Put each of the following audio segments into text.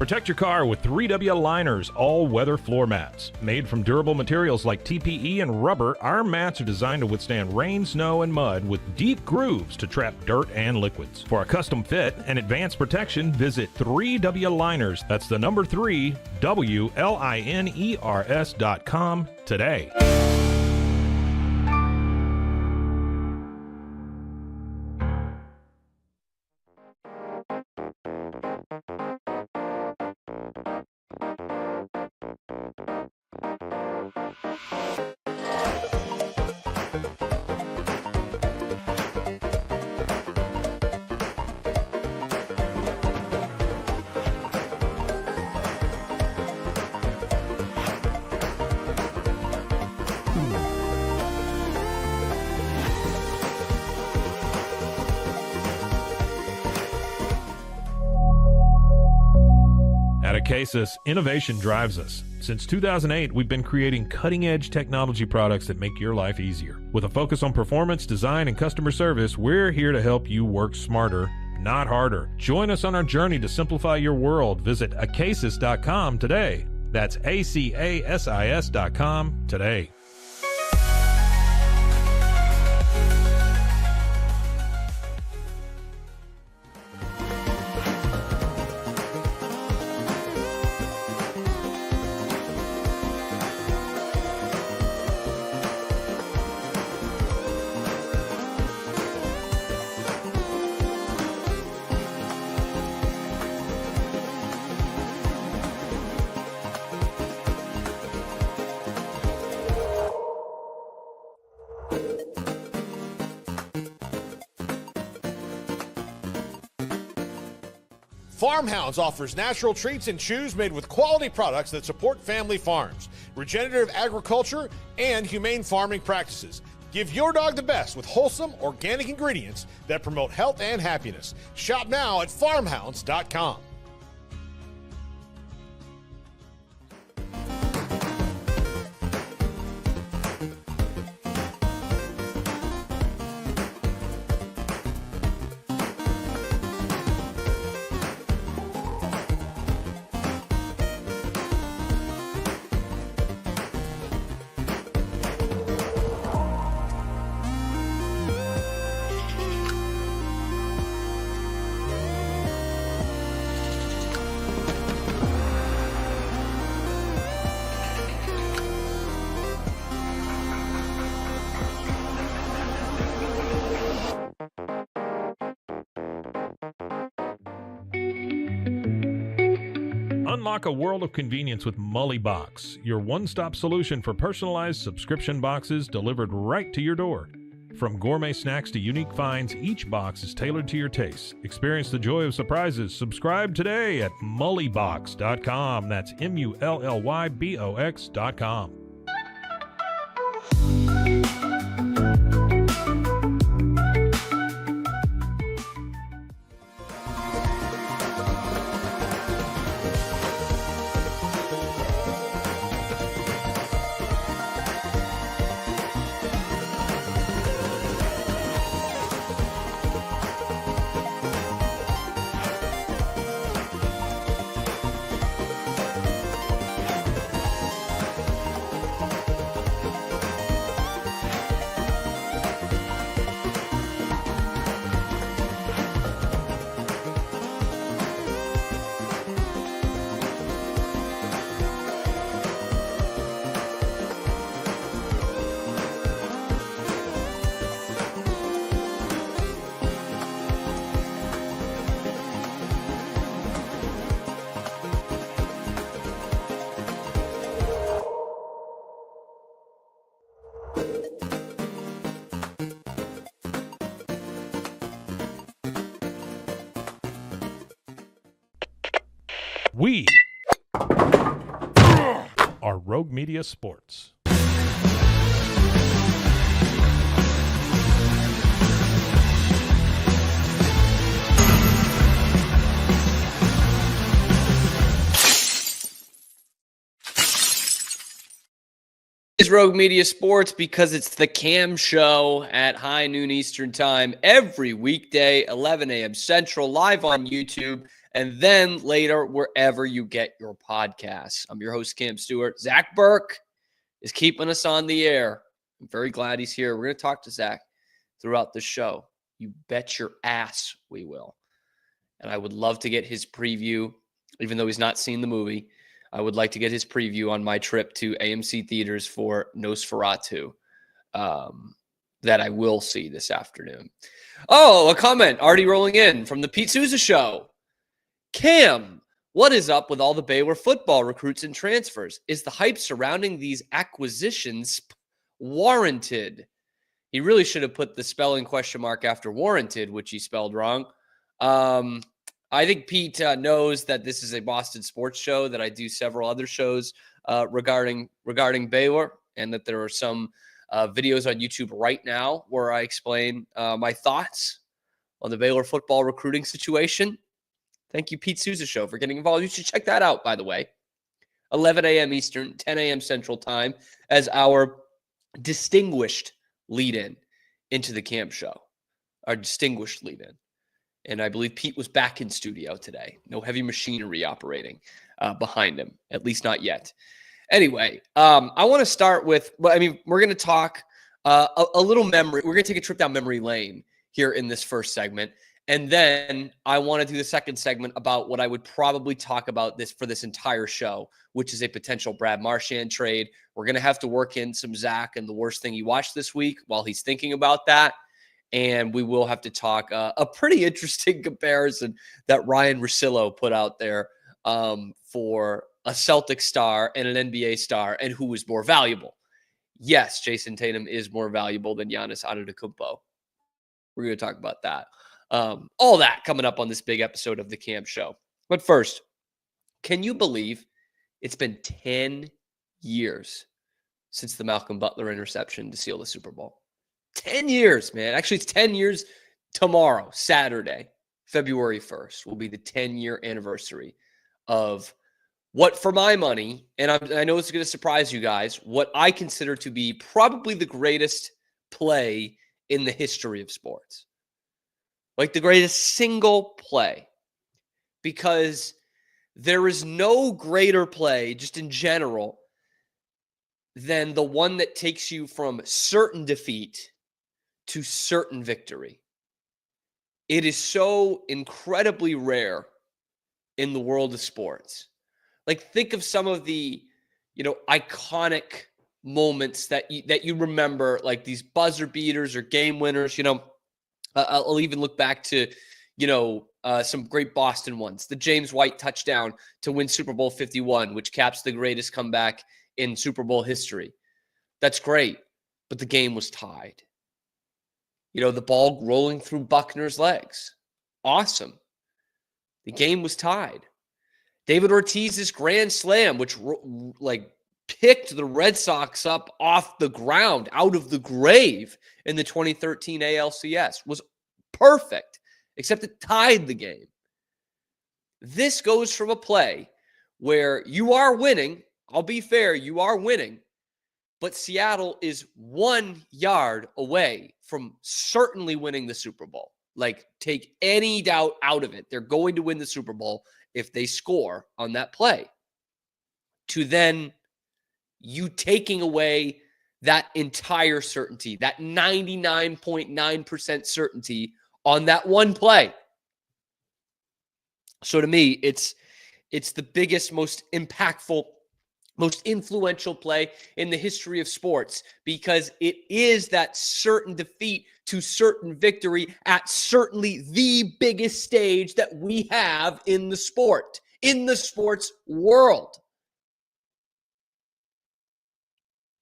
Protect your car with 3W Liners all-weather floor mats. Made from durable materials like TPE and rubber, our mats are designed to withstand rain, snow, and mud with deep grooves to trap dirt and liquids. For a custom fit and advanced protection, visit 3W Liners. That's the number 3, WLINERS.com today. At Acasis, innovation drives us. Since 2008, we've been creating cutting-edge technology products that make your life easier. With a focus on performance, design, and customer service, we're here to help you work smarter, not harder. Join us on our journey to simplify your world. Visit Acasis.com today. That's ACASIS.com today. Farmhounds offers natural treats and chews made with quality products that support family farms, regenerative agriculture, and humane farming practices. Give your dog the best with wholesome, organic ingredients that promote health and happiness. Shop now at farmhounds.com. Unlock a world of convenience with Mully Box, your one-stop solution for personalized subscription boxes delivered right to your door. From gourmet snacks to unique finds, each box is tailored to your tastes. Experience the joy of surprises. Subscribe today at mullybox.com. That's MULLYBOX.com. We are Rogue Media Sports. Is Rogue Media Sports because it's the Cam Show at high noon Eastern Time every weekday, 11 a.m. Central, live on YouTube and then later wherever you get your podcasts. I'm your host, Cam Stewart. Zach Burke is keeping us on the air. I'm very glad he's here. We're going to talk to Zach throughout the show. You bet your ass we will. And I would love to get his preview, even though he's not seen the movie. I would like to get his preview on my trip to AMC Theaters for Nosferatu that I will see this afternoon. Oh, a comment already rolling in from the Pete Souza Show. Cam, what is up with all the Baylor football recruits and transfers? Is the hype surrounding these acquisitions warranted? He really should have put the spelling question mark after warranted, which he spelled wrong. I think Pete knows that this is a Boston sports show, that I do several other shows regarding Baylor, and that there are some videos on YouTube right now where I explain my thoughts on the Baylor football recruiting situation. Thank you, Pete Souza Show, for getting involved. You should check that out, by the way. 11 a.m. Eastern, 10 a.m. Central Time as our distinguished lead-in into the camp show. Our distinguished lead-in. And I believe Pete was back in studio today. No heavy machinery operating behind him, at least not yet. Anyway, I want to start with, we're going to talk a little memory. We're going to take a trip down memory lane here in this first segment. And then I want to do the second segment about what I would probably talk about for this entire show, which is a potential Brad Marchand trade. We're going to have to work in some Zach and the worst thing he watched this week while he's thinking about that. And we will have to talk a pretty interesting comparison that Ryan Russillo put out there for a Celtic star and an NBA star, and who is more valuable. Yes, Jason Tatum is more valuable than Giannis Antetokounmpo. We're going to talk about that. All that coming up on this big episode of the Cam Show. But first, can you believe it's been 10 years since the Malcolm Butler interception to seal the Super Bowl? 10 years, man. Actually, it's 10 years tomorrow, Saturday, February 1st, will be the 10-year anniversary of what, for my money, and I know it's going to surprise you guys, what I consider to be probably the greatest play in the history of sports. Like the greatest single play. Because there is no greater play, just in general, than the one that takes you from certain defeat to certain victory. It is so incredibly rare in the world of sports. Like, think of some of the, iconic moments that you remember, like these buzzer beaters or game winners. I'll even look back to, some great Boston ones. The James White touchdown to win Super Bowl 51, which caps the greatest comeback in Super Bowl history. That's great, but the game was tied. The ball rolling through Buckner's legs. Awesome. The game was tied. David Ortiz's grand slam, which picked the Red Sox up off the ground, out of the grave in the 2013 ALCS, was perfect, except it tied the game. This goes from a play where you are winning. I'll be fair, you are winning. But Seattle is 1 yard away from certainly winning the Super Bowl. Like, take any doubt out of it. They're going to win the Super Bowl if they score on that play. To then you taking away that entire certainty, that 99.9% certainty on that one play. So to me, it's the biggest, most impactful, most influential play in the history of sports, because it is that certain defeat to certain victory at certainly the biggest stage that we have in the sport, in the sports world.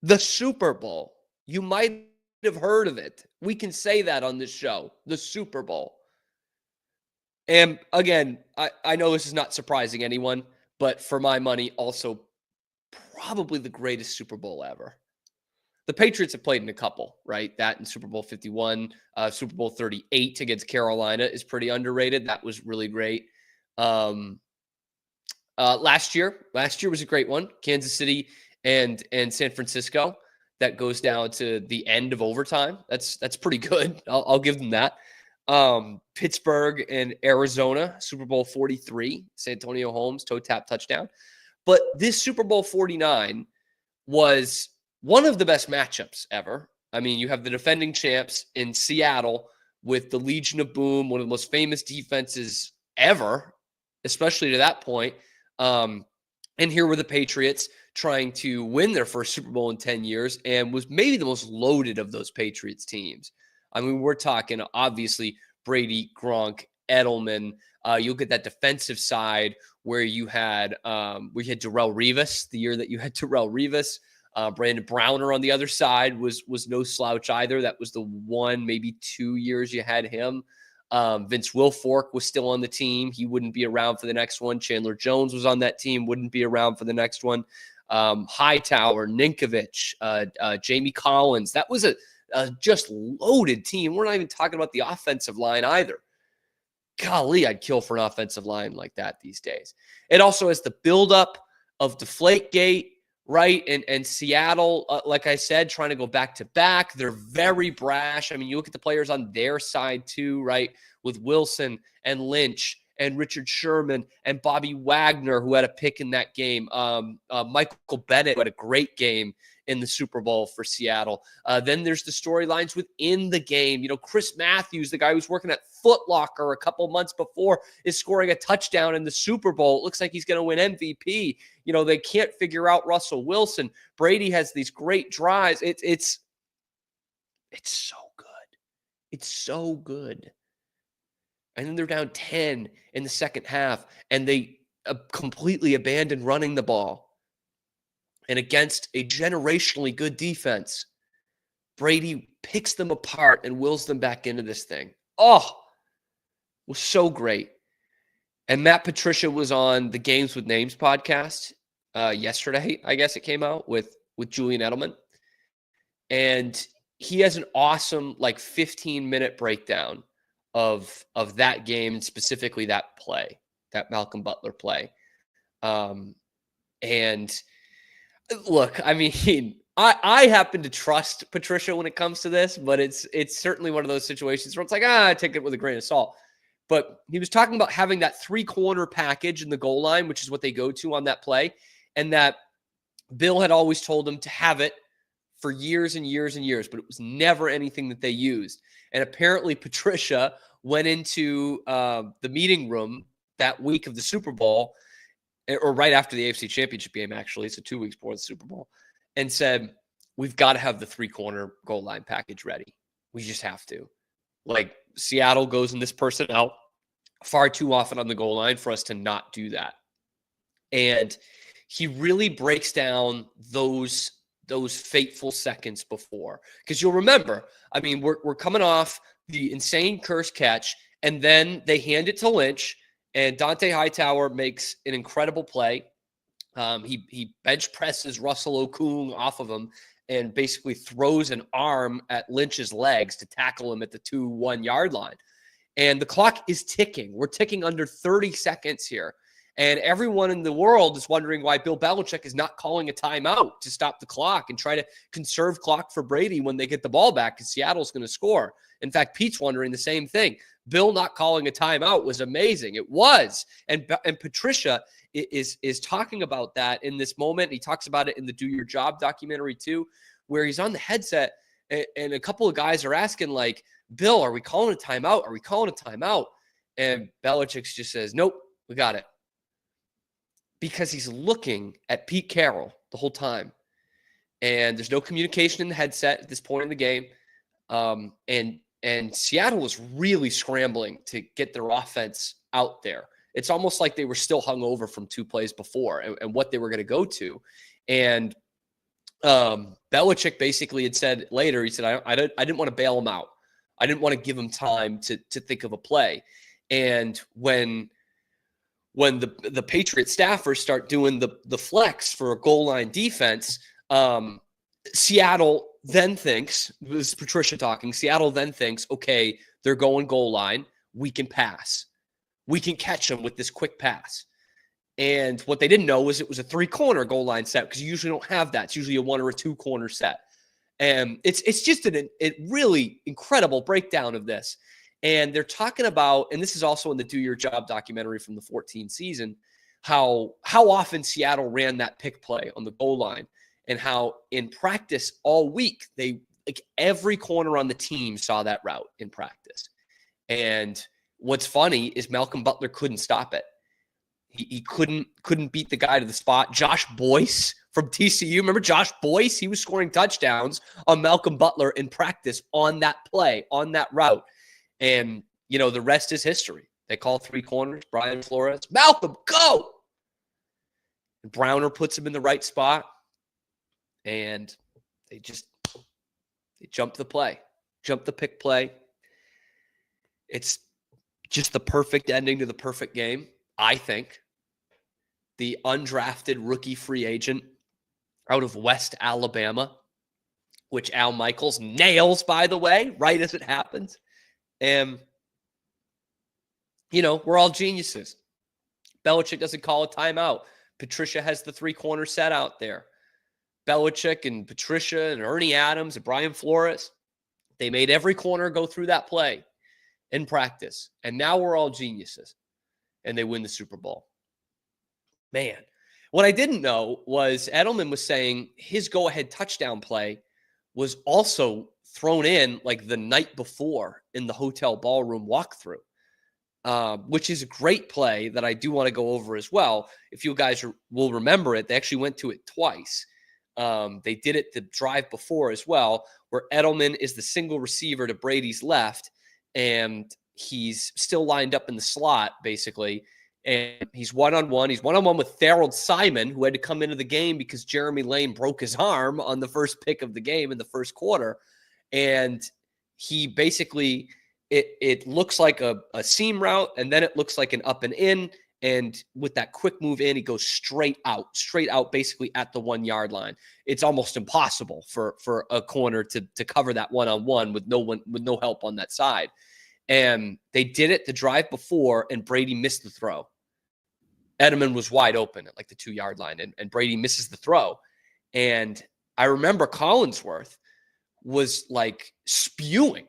The Super Bowl. You might have heard of it. We can say that on this show, the Super Bowl. And again, I know this is not surprising anyone, but for my money, also probably the greatest Super Bowl ever. The Patriots have played in a couple, right? That and Super Bowl 51, Super Bowl 38 against Carolina is pretty underrated. That was really great. Last year was a great one. Kansas City and San Francisco. That goes down to the end of overtime. That's pretty good. I'll give them that. Pittsburgh and Arizona, Super Bowl 43, Santonio Holmes, toe tap touchdown. But this Super Bowl 49 was one of the best matchups ever. I mean, you have the defending champs in Seattle with the Legion of Boom, one of the most famous defenses ever, especially to that point. And here were the Patriots trying to win their first Super Bowl in 10 years and was maybe the most loaded of those Patriots teams. I mean, we're talking obviously Brady, Gronk, Edelman. You'll get that defensive side where you had Darrelle Revis the year that you had Darrelle Revis. Brandon Browner on the other side was no slouch either. That was the 1, maybe 2 years you had him. Vince Wilfork was still on the team. He wouldn't be around for the next one. Chandler Jones was on that team, wouldn't be around for the next one. Hightower, Ninkovich, Jamie Collins. That was a just loaded team. We're not even talking about the offensive line either. Golly, I'd kill for an offensive line like that these days. It also has the buildup of Deflategate, right? And Seattle, like I said, trying to go back to back. They're very brash. I mean, you look at the players on their side too, right? With Wilson and Lynch and Richard Sherman and Bobby Wagner, who had a pick in that game. Michael Bennett, who had a great game in the Super Bowl for Seattle. Then there's the storylines within the game. You know, Chris Matthews, the guy who's working at Foot Locker a couple months before, is scoring a touchdown in the Super Bowl. It looks like he's going to win MVP. You know, they can't figure out Russell Wilson. Brady has these great drives. It's so good. It's so good. And then they're down 10 in the second half, and they completely abandon running the ball. And against a generationally good defense, Brady picks them apart and wills them back into this thing. Oh, it was so great. And Matt Patricia was on the Games with Names podcast yesterday, I guess it came out, with Julian Edelman. And he has an awesome, 15-minute breakdown of that game, and specifically that play, that Malcolm Butler play. And look, I mean, I happen to trust Patricia when it comes to this, but it's certainly one of those situations where it's like, I take it with a grain of salt. But he was talking about having that 3-corner package in the goal line, which is what they go to on that play, and that Bill had always told him to have it for years and years and years, but it was never anything that they used. And apparently Patricia went into the meeting room that week of the Super Bowl, or right after the AFC Championship game, actually. So 2 weeks before the Super Bowl, and said, we've got to have the 3-corner goal line package ready. We just have to. Seattle goes in this personnel far too often on the goal line for us to not do that. And he really breaks down those fateful seconds before. Because you'll remember, I mean, we're coming off the insane curse catch, and then they hand it to Lynch, and Dante Hightower makes an incredible play. He bench presses Russell Okung off of him and basically throws an arm at Lynch's legs to tackle him at the 2-1 yard line. And the clock is ticking. We're ticking under 30 seconds here. And everyone in the world is wondering why Bill Belichick is not calling a timeout to stop the clock and try to conserve clock for Brady when they get the ball back, because Seattle's going to score. In fact, Pete's wondering the same thing. Bill not calling a timeout was amazing. It was. And Patricia is talking about that in this moment. He talks about it in the Do Your Job documentary too, where he's on the headset and a couple of guys are asking, Bill, are we calling a timeout? Are we calling a timeout? And Belichick just says, nope, we got it. Because he's looking at Pete Carroll the whole time. And there's no communication in the headset at this point in the game. And Seattle was really scrambling to get their offense out there. It's almost like they were still hungover from 2 plays before and what they were going to go to. And Belichick basically had said later, he said, I didn't want to bail him out. I didn't want to give him time to think of a play. And when the Patriot staffers start doing the flex for a goal line defense, Seattle then thinks, this is Patricia talking, Seattle then thinks, okay, they're going goal line. We can pass. We can catch them with this quick pass. And what they didn't know was it was a 3-corner goal line set, because you usually don't have that. It's usually a 1 or a 2-corner set. And it's just a really incredible breakdown of this. And they're talking about, and this is also in the Do Your Job documentary from the 14 season, how often Seattle ran that pick play on the goal line, and how in practice all week, every corner on the team saw that route in practice. And what's funny is Malcolm Butler couldn't stop it. He couldn't beat the guy to the spot. Josh Boyce from TCU. Remember Josh Boyce? He was scoring touchdowns on Malcolm Butler in practice on that play, on that route. And, the rest is history. They call 3 corners, Brian Flores. Malcolm, go! And Browner puts him in the right spot. And they jump the play, jump the pick play. It's just the perfect ending to the perfect game, I think. The undrafted rookie free agent out of West Alabama, which Al Michaels nails, by the way, right as it happens. And, we're all geniuses. Belichick doesn't call a timeout. Patricia has the 3 corner set out there. Belichick and Patricia and Ernie Adams and Brian Flores, they made every corner go through that play in practice. And now we're all geniuses. And they win the Super Bowl. Man, what I didn't know was Edelman was saying his go-ahead touchdown play was also thrown in like the night before in the hotel ballroom walkthrough, which is a great play that I do want to go over as well. If you guys will remember it, they actually went to it twice. They did it the drive before as well, where Edelman is the single receiver to Brady's left, and he's still lined up in the slot, basically. And he's one-on-one. He's one-on-one with Harold Simon, who had to come into the game because Jeremy Lane broke his arm on the first pick of the game in the first quarter. And he basically, it looks like a seam route, and then it looks like an up and in. And with that quick move in, he goes straight out, basically at the 1 yard line. It's almost impossible for a corner to cover that one-on-one with no help on that side. And they did it the drive before, and Brady missed the throw. Edelman was wide open at like the 2 yard line, and Brady misses the throw. And I remember Collinsworth was like spewing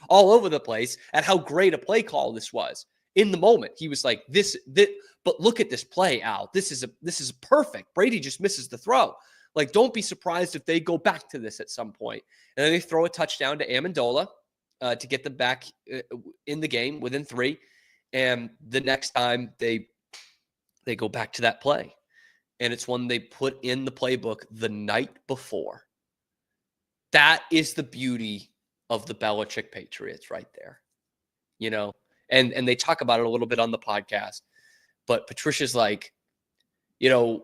all over the place at how great a play call this was. In the moment, he was like, this, but look at this play, Al. This is perfect. Brady just misses the throw. Like, don't be surprised if they go back to this at some point. And then they throw a touchdown to Amendola to get them back in the game within 3. And the next time they go back to that play. And it's one they put in the playbook the night before. That is the beauty of the Belichick Patriots right there. And they talk about it a little bit on the podcast. But Patricia's like, you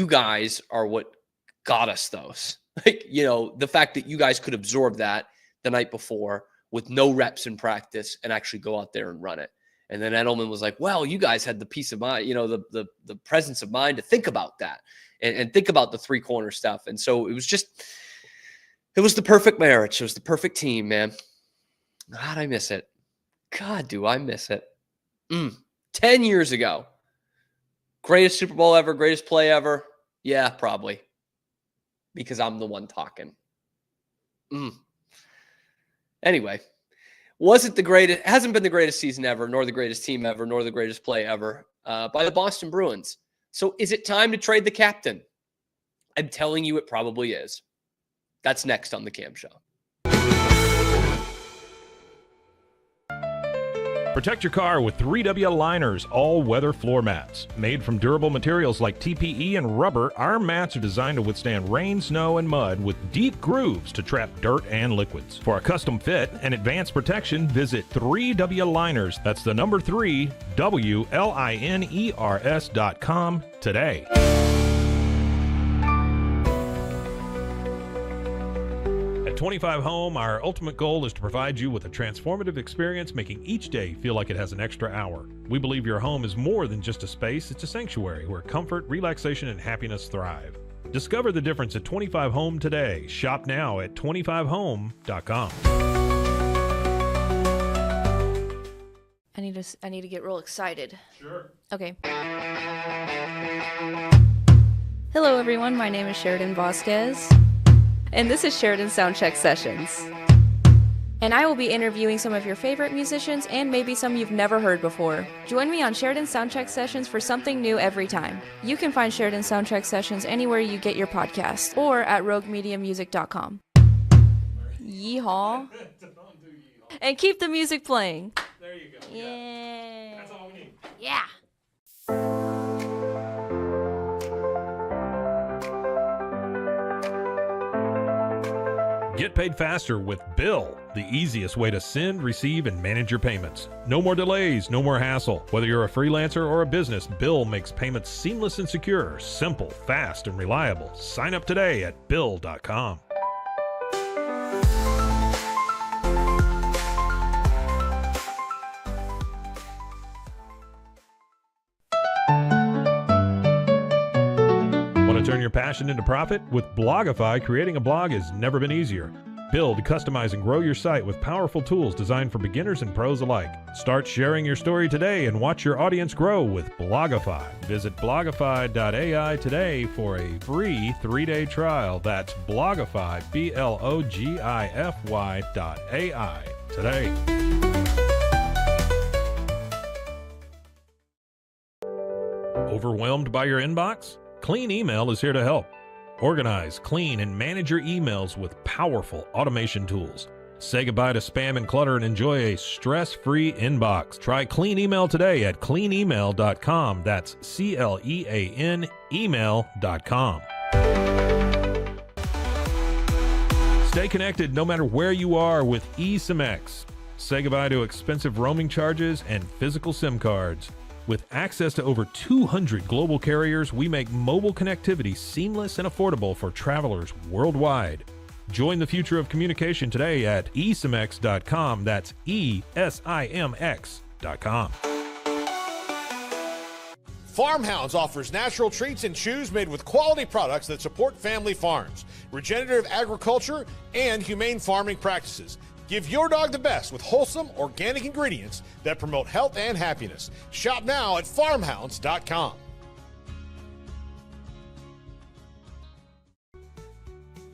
guys are what got us those. Like, the fact that you guys could absorb that the night before with no reps in practice and actually go out there and run it. And then Edelman was like, well, you guys had the peace of mind, the presence of mind to think about that and think about the 3 corner stuff. And so it was the perfect marriage. It was the perfect team, man. God, I miss it. God, do I miss it. 10 years ago. Greatest Super Bowl ever, greatest play ever. Yeah, probably. Because I'm the one talking. Anyway. Wasn't the greatest, hasn't been the greatest season ever, nor the greatest team ever, nor the greatest play ever by the Boston Bruins. So is it time to trade the captain? I'm telling you, it probably is. That's next on the Cam Show. Protect your car with 3W Liners all-weather floor mats. Made from durable materials like TPE and rubber, our mats are designed to withstand rain, snow, and mud with deep grooves to trap dirt and liquids. For a custom fit and advanced protection, visit 3W Liners. That's the number 3, WLINERS.com today. At 25 Home, our ultimate goal is to provide you with a transformative experience, making each day feel like it has an extra hour. We believe your home is more than just a space, it's a sanctuary where comfort, relaxation, and happiness thrive. Discover the difference at 25 Home today. Shop now at 25home.com. I need to get real excited. Sure. Okay. Hello, everyone. My name is Sheridan Vasquez, and this is Sheridan Soundcheck Sessions. And I will be interviewing some of your favorite musicians and maybe some you've never heard before. Join me on Sheridan Soundcheck Sessions for something new every time. You can find Sheridan Soundcheck Sessions anywhere you get your podcasts or at roguemediamusic.com. Yeehaw. And keep the music playing. There you go. Yeah. That's all we need. Yeah. Get paid faster with Bill, the easiest way to send, receive, and manage your payments. No more delays, no more hassle. Whether you're a freelancer or a business, Bill makes payments seamless and secure, simple, fast, and reliable. Sign up today at Bill.com. Want to turn your passion into profit? With Blogify, creating a blog has never been easier. Build, customize, and grow your site with powerful tools designed for beginners and pros alike. Start sharing your story today and watch your audience grow with Blogify. Visit blogify.ai today for a free 3-day trial. That's Blogify, Blogify.ai today. Overwhelmed by your inbox? Clean Email is here to help. Organize, clean, and manage your emails with powerful automation tools. Say goodbye to spam and clutter and enjoy a stress-free inbox. Try Clean Email today at cleanemail.com. That's CLEAN email.com. Stay connected no matter where you are with eSIM-X. Say goodbye to expensive roaming charges and physical SIM cards. With access to over 200 global carriers, we make mobile connectivity seamless and affordable for travelers worldwide. Join the future of communication today at eSIMX.com. That's ESIMX.com. Farmhounds offers natural treats and chews made with quality products that support family farms, regenerative agriculture, and humane farming practices. Give your dog the best with wholesome, organic ingredients that promote health and happiness. Shop now at farmhounds.com.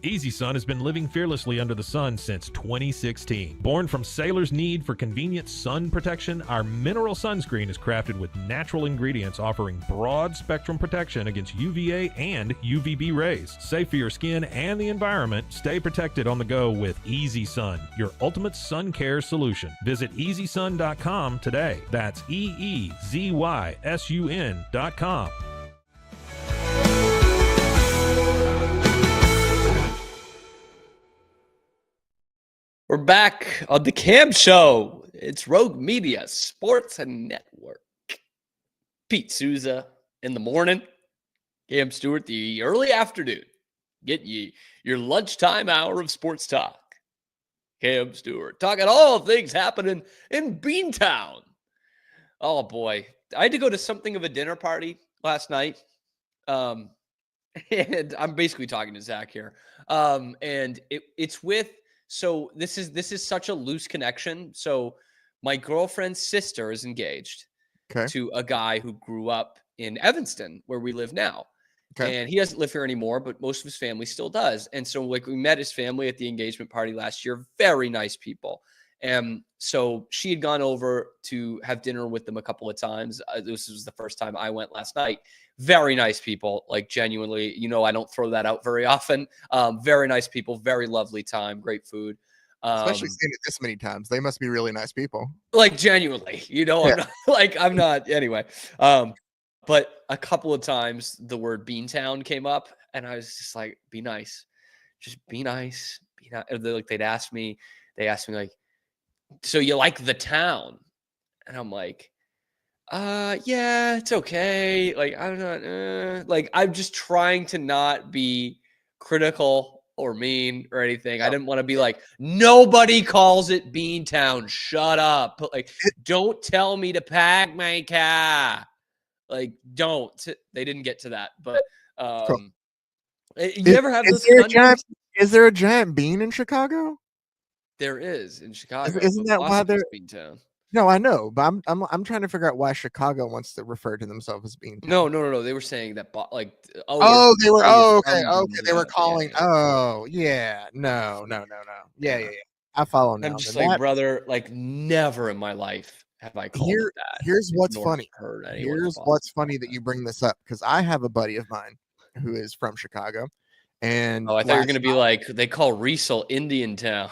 EasySun has been living fearlessly under the sun since 2016. Born from sailors' need for convenient sun protection, our mineral sunscreen is crafted with natural ingredients offering broad spectrum protection against UVA and UVB rays. Safe for your skin and the environment, stay protected on the go with EasySun, your ultimate sun care solution. Visit EasySun.com today. That's EEZYSUN.com. We're back on the Cam Show. It's Rogue Media Sports and Network. Pete Souza in the morning. Cam Stewart the early afternoon. Get you your lunchtime hour of sports talk. Cam Stewart talking all things happening in Beantown. Oh boy, I had to go to something of a dinner party last night. And I'm basically talking to Zach here. And it's with. So this is such a loose connection. So my girlfriend's sister is engaged to a guy who grew up in Evanston, where we live now. Okay. And he doesn't live here anymore, but most of his family still does. And so like we met his family at the engagement party last year. Very nice people. And so she had gone over to have dinner with them a couple of times. This was the first time I went last night. Very nice people, like genuinely, I don't throw that out very often. Very nice people, very lovely time, great food. Especially seeing it this many times. They must be really nice people. Like genuinely, yeah. I'm not anyway. But a couple of times the word Beantown came up and I was just like, be nice. Just be nice. Be nice. They asked me like, so you like the town? And I'm like, yeah, it's okay. Like, I'm not, I'm just trying to not be critical or mean or anything. I didn't want to be like, nobody calls it Beantown. Shut up. But like, don't tell me to pack my car. Like, don't. They didn't get to that. But you ever have those? Is there a giant bean in Chicago? There is in Chicago. Isn't that why they're Beantown? No, I know, but I'm trying to figure out why Chicago wants to refer to themselves as Beantown. No. They were saying that okay. They were calling. Yeah. No. Yeah. I follow now. I'm just And like, brother, like never in my life have I called it that. here's what's Nor funny. heard anyone Here's call what's it funny that you bring this up, because I have a buddy of mine who is from Chicago, and Oh, I thought you were gonna be like, they call Riesel Indian Town.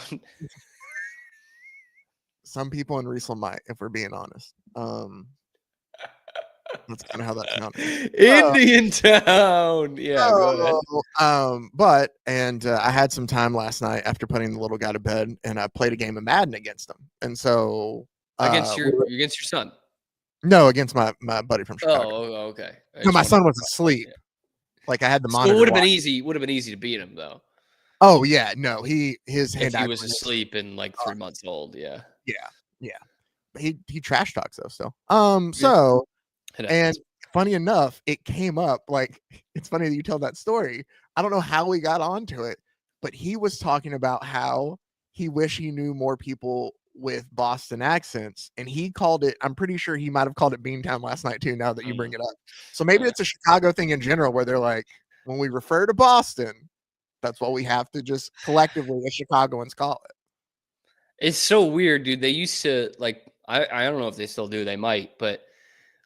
some people in Riesel might, if we're being honest. That's kind of how that sounds. Indian Town. Yeah, go ahead. I had some time last night after putting the little guy to bed, and I played a game of Madden against him. And so Against your son. no, against my buddy from Chicago. Oh, okay. No, my son was asleep. Like I had the So monitor. it would have been easy. Would have been easy to beat him though. Oh yeah, no, his hand If he was asleep and like 3 months old. Yeah. Yeah. He trash talks though still. So and funny enough, it came up, like, it's funny that you tell that story. I don't know how we got onto it, but he was talking about how he wished he knew more people with Boston accents, and he called it, I'm pretty sure he might have called it Beantown last night too, now that you bring it up. So maybe it's a Chicago thing in general, where they're like, when we refer to Boston, that's what we have to just collectively as Chicagoans call it. It's so weird, dude. They used to like, I don't know if they still do, they might, but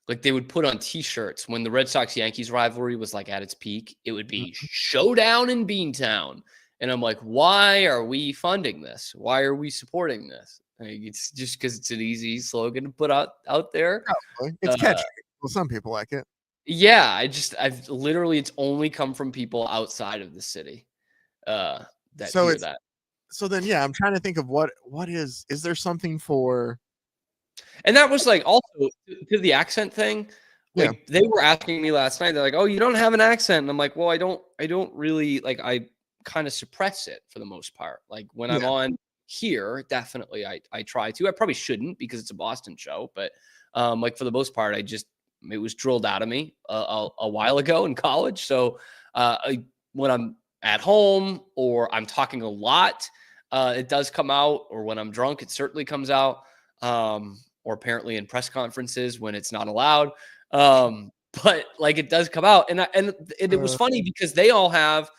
like they would put on t-shirts when the Red Sox Yankees rivalry was like at its peak, it would be Showdown in Beantown. And I'm like, why are we funding this? Why are we supporting this? Like, it's just because it's an easy slogan to put out there. Probably. It's catchy. Well, some people like it. Yeah, I've literally, it's only come from people outside of the city that hear that. So then, yeah, I'm trying to think of what is there something for. And that was like also to the accent thing. Like they were asking me last night, they're like, "Oh, you don't have an accent." And I'm like, "Well, I don't really, like, I kind of suppress it for the most part. Like when I'm on here, definitely I try to. I probably shouldn't because it's a Boston show, but like for the most part, it was drilled out of me a while ago in college. So when I'm at home or I'm talking a lot, it does come out, or when I'm drunk, it certainly comes out. Or apparently in press conferences when it's not allowed. But like it does come out. And it was funny because they all have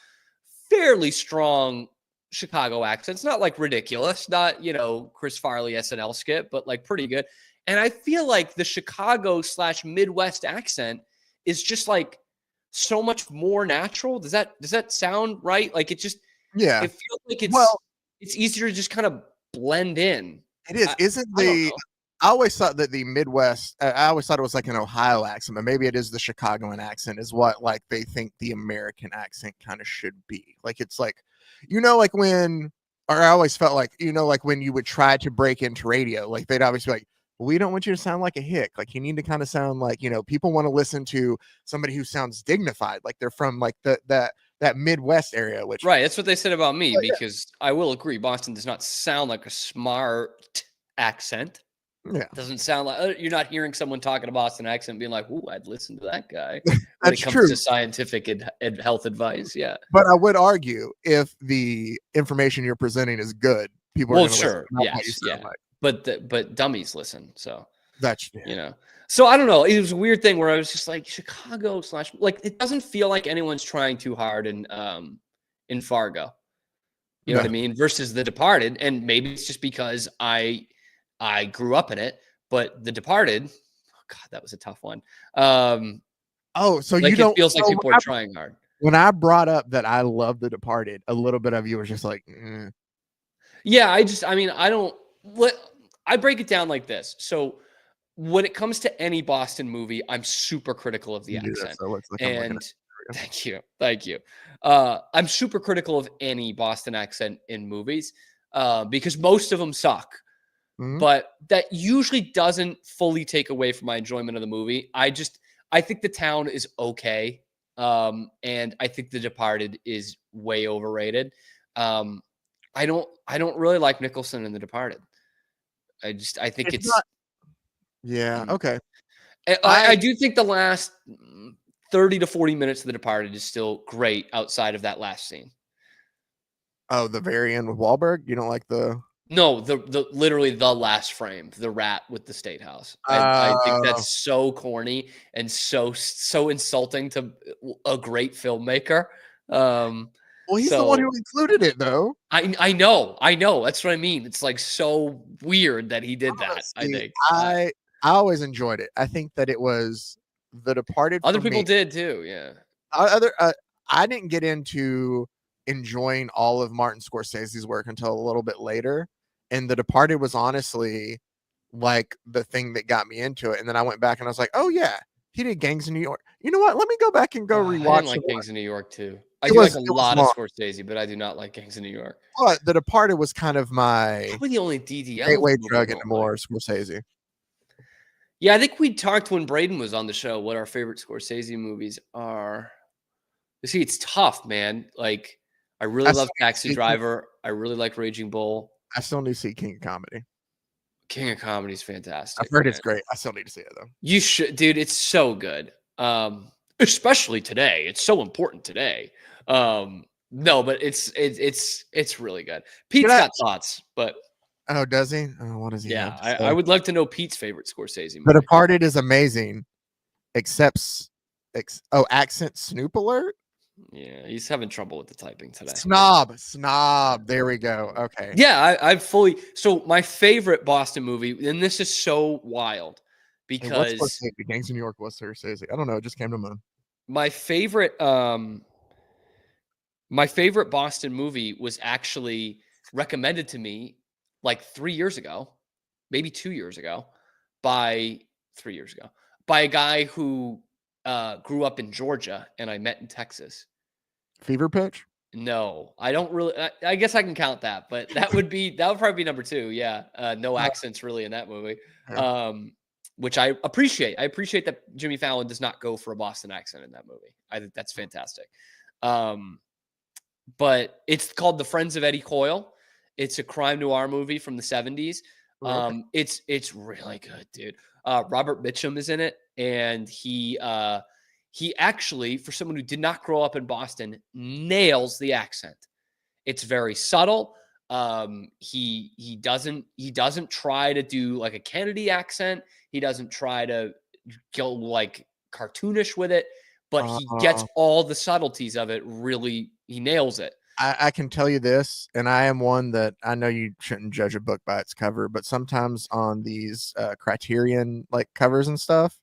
fairly strong Chicago accents, not like ridiculous, not, Chris Farley SNL skit, but like pretty good. And I feel like the Chicago/Midwest accent is just like so much more natural. Does that sound right? Like it just, it feels like it's easier to just kind of blend in. It is. I always thought that the Midwest, I always thought it was like an Ohio accent, but maybe it is the Chicagoan accent is what like they think the American accent kind of should be. Like it's like, like when, or I always felt like, like when you would try to break into radio, like they'd always be like, we don't want you to sound like a hick. Like you need to kind of sound like, people want to listen to somebody who sounds dignified. Like they're from like that Midwest area, which. Right. That's what they said about me, because I will agree. Boston does not sound like a smart accent. Yeah. Doesn't sound like you're not hearing someone talking a Boston accent being like, "Ooh, I'd listen to that guy." When it comes to scientific and health advice, yeah. But I would argue if the information you're presenting is good, people are going to listen. Yes, yeah. Like. But dummies listen, so that's So I don't know. It was a weird thing where I was just like Chicago / like it doesn't feel like anyone's trying too hard in Fargo. You know what I mean? Versus The Departed, and maybe it's just because I grew up in it, but The Departed, oh God, that was a tough one. So like you don't. It feels like people are trying hard. When I brought up that I love The Departed, a little bit of you was just like, Yeah, I break it down like this. So when it comes to any Boston movie, I'm super critical of the accent. Thank you. I'm super critical of any Boston accent in movies because most of them suck. Mm-hmm. But that usually doesn't fully take away from my enjoyment of the movie. I think The Town is okay. And I think The Departed is way overrated. I don't really like Nicholson in The Departed. I think it's not. Yeah. Okay. I do think the last 30 to 40 minutes of The Departed is still great outside of that last scene. Oh, the very end with Wahlberg? You don't like the... No, the literally the last frame, the rat with the state house. I think that's so corny and so insulting to a great filmmaker. Well, he's the one who included it, though. I know. That's what I mean. It's like so weird that he did that. I think I always enjoyed it. I think that it was The Departed. Other people did too. Yeah. I didn't get into enjoying all of Martin Scorsese's work until a little bit later, and The Departed was honestly like the thing that got me into it. And then I went back and I was like, oh yeah, he did Gangs in New York. You know what? Let me go back and go rewatch. I didn't like Gangs in New York too. I do like a lot of Scorsese, but I do not like Gangs in New York. But The Departed was kind of my probably the only DDL gateway drug into more Scorsese. Yeah, I think we talked when Braden was on the show what our favorite Scorsese movies are. You see, it's tough, man. Like, I really love Taxi Driver. I really like Raging Bull. I still need to see King of Comedy. King of Comedy is fantastic. I've heard it's great. I still need to see it though. You should, dude. It's so good. Especially today. It's so important today. No, but it's really good. Pete's got thoughts, but oh, does he? Oh, what does he? Yeah, I would like to know Pete's favorite Scorsese movie. The Departed is amazing, except accent Snoop alert. Yeah, he's having trouble with the typing today. Snob. There we go. Okay. Yeah, I've fully. So my favorite Boston movie, and this is so wild because the Gangs in New York was Scorsese. I don't know. It just came to mind. My favorite Boston movie was actually recommended to me like 3 years ago, maybe 2 years ago, by a guy who grew up in Georgia and I met in Texas. Fever Pitch? No, I don't really. I guess I can count that, but that would probably be number 2. Yeah, no accents really in that movie, which I appreciate. I appreciate that Jimmy Fallon does not go for a Boston accent in that movie. I think that's fantastic. But it's called The Friends of Eddie Coyle. It's a crime noir movie from the 70s. It's really good, dude. Robert Mitchum is in it, and he actually, for someone who did not grow up in Boston, nails the accent. It's very subtle. He doesn't try to do like a Kennedy accent. He doesn't try to go like cartoonish with it, but he gets all the subtleties of it. Really, he nails it. I can tell you this, and I am one that I know you shouldn't judge a book by its cover, but sometimes on these Criterion like covers and stuff,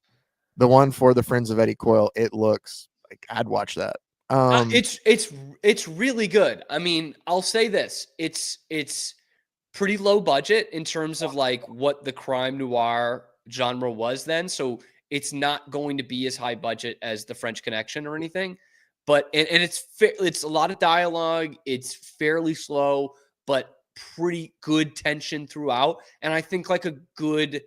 the one for The Friends of Eddie Coyle, it looks like I'd watch that. It's really good. I mean, I'll say this: it's pretty low budget in terms of like what the crime noir genre was then. So it's not going to be as high budget as The French Connection or anything. But and it's a lot of dialogue. It's fairly slow, but pretty good tension throughout. And I think like a good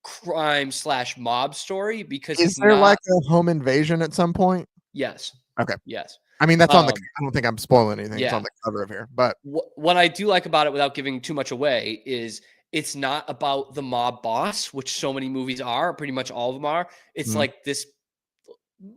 crime/mob story because is there like a home invasion at some point? Yes. Okay. Yes. I mean, that's on the. I don't think I'm spoiling anything. Yeah. It's on the cover of here. But what I do like about it, without giving too much away, is it's not about the mob boss, which so many movies are. Pretty much all of them are. It's like this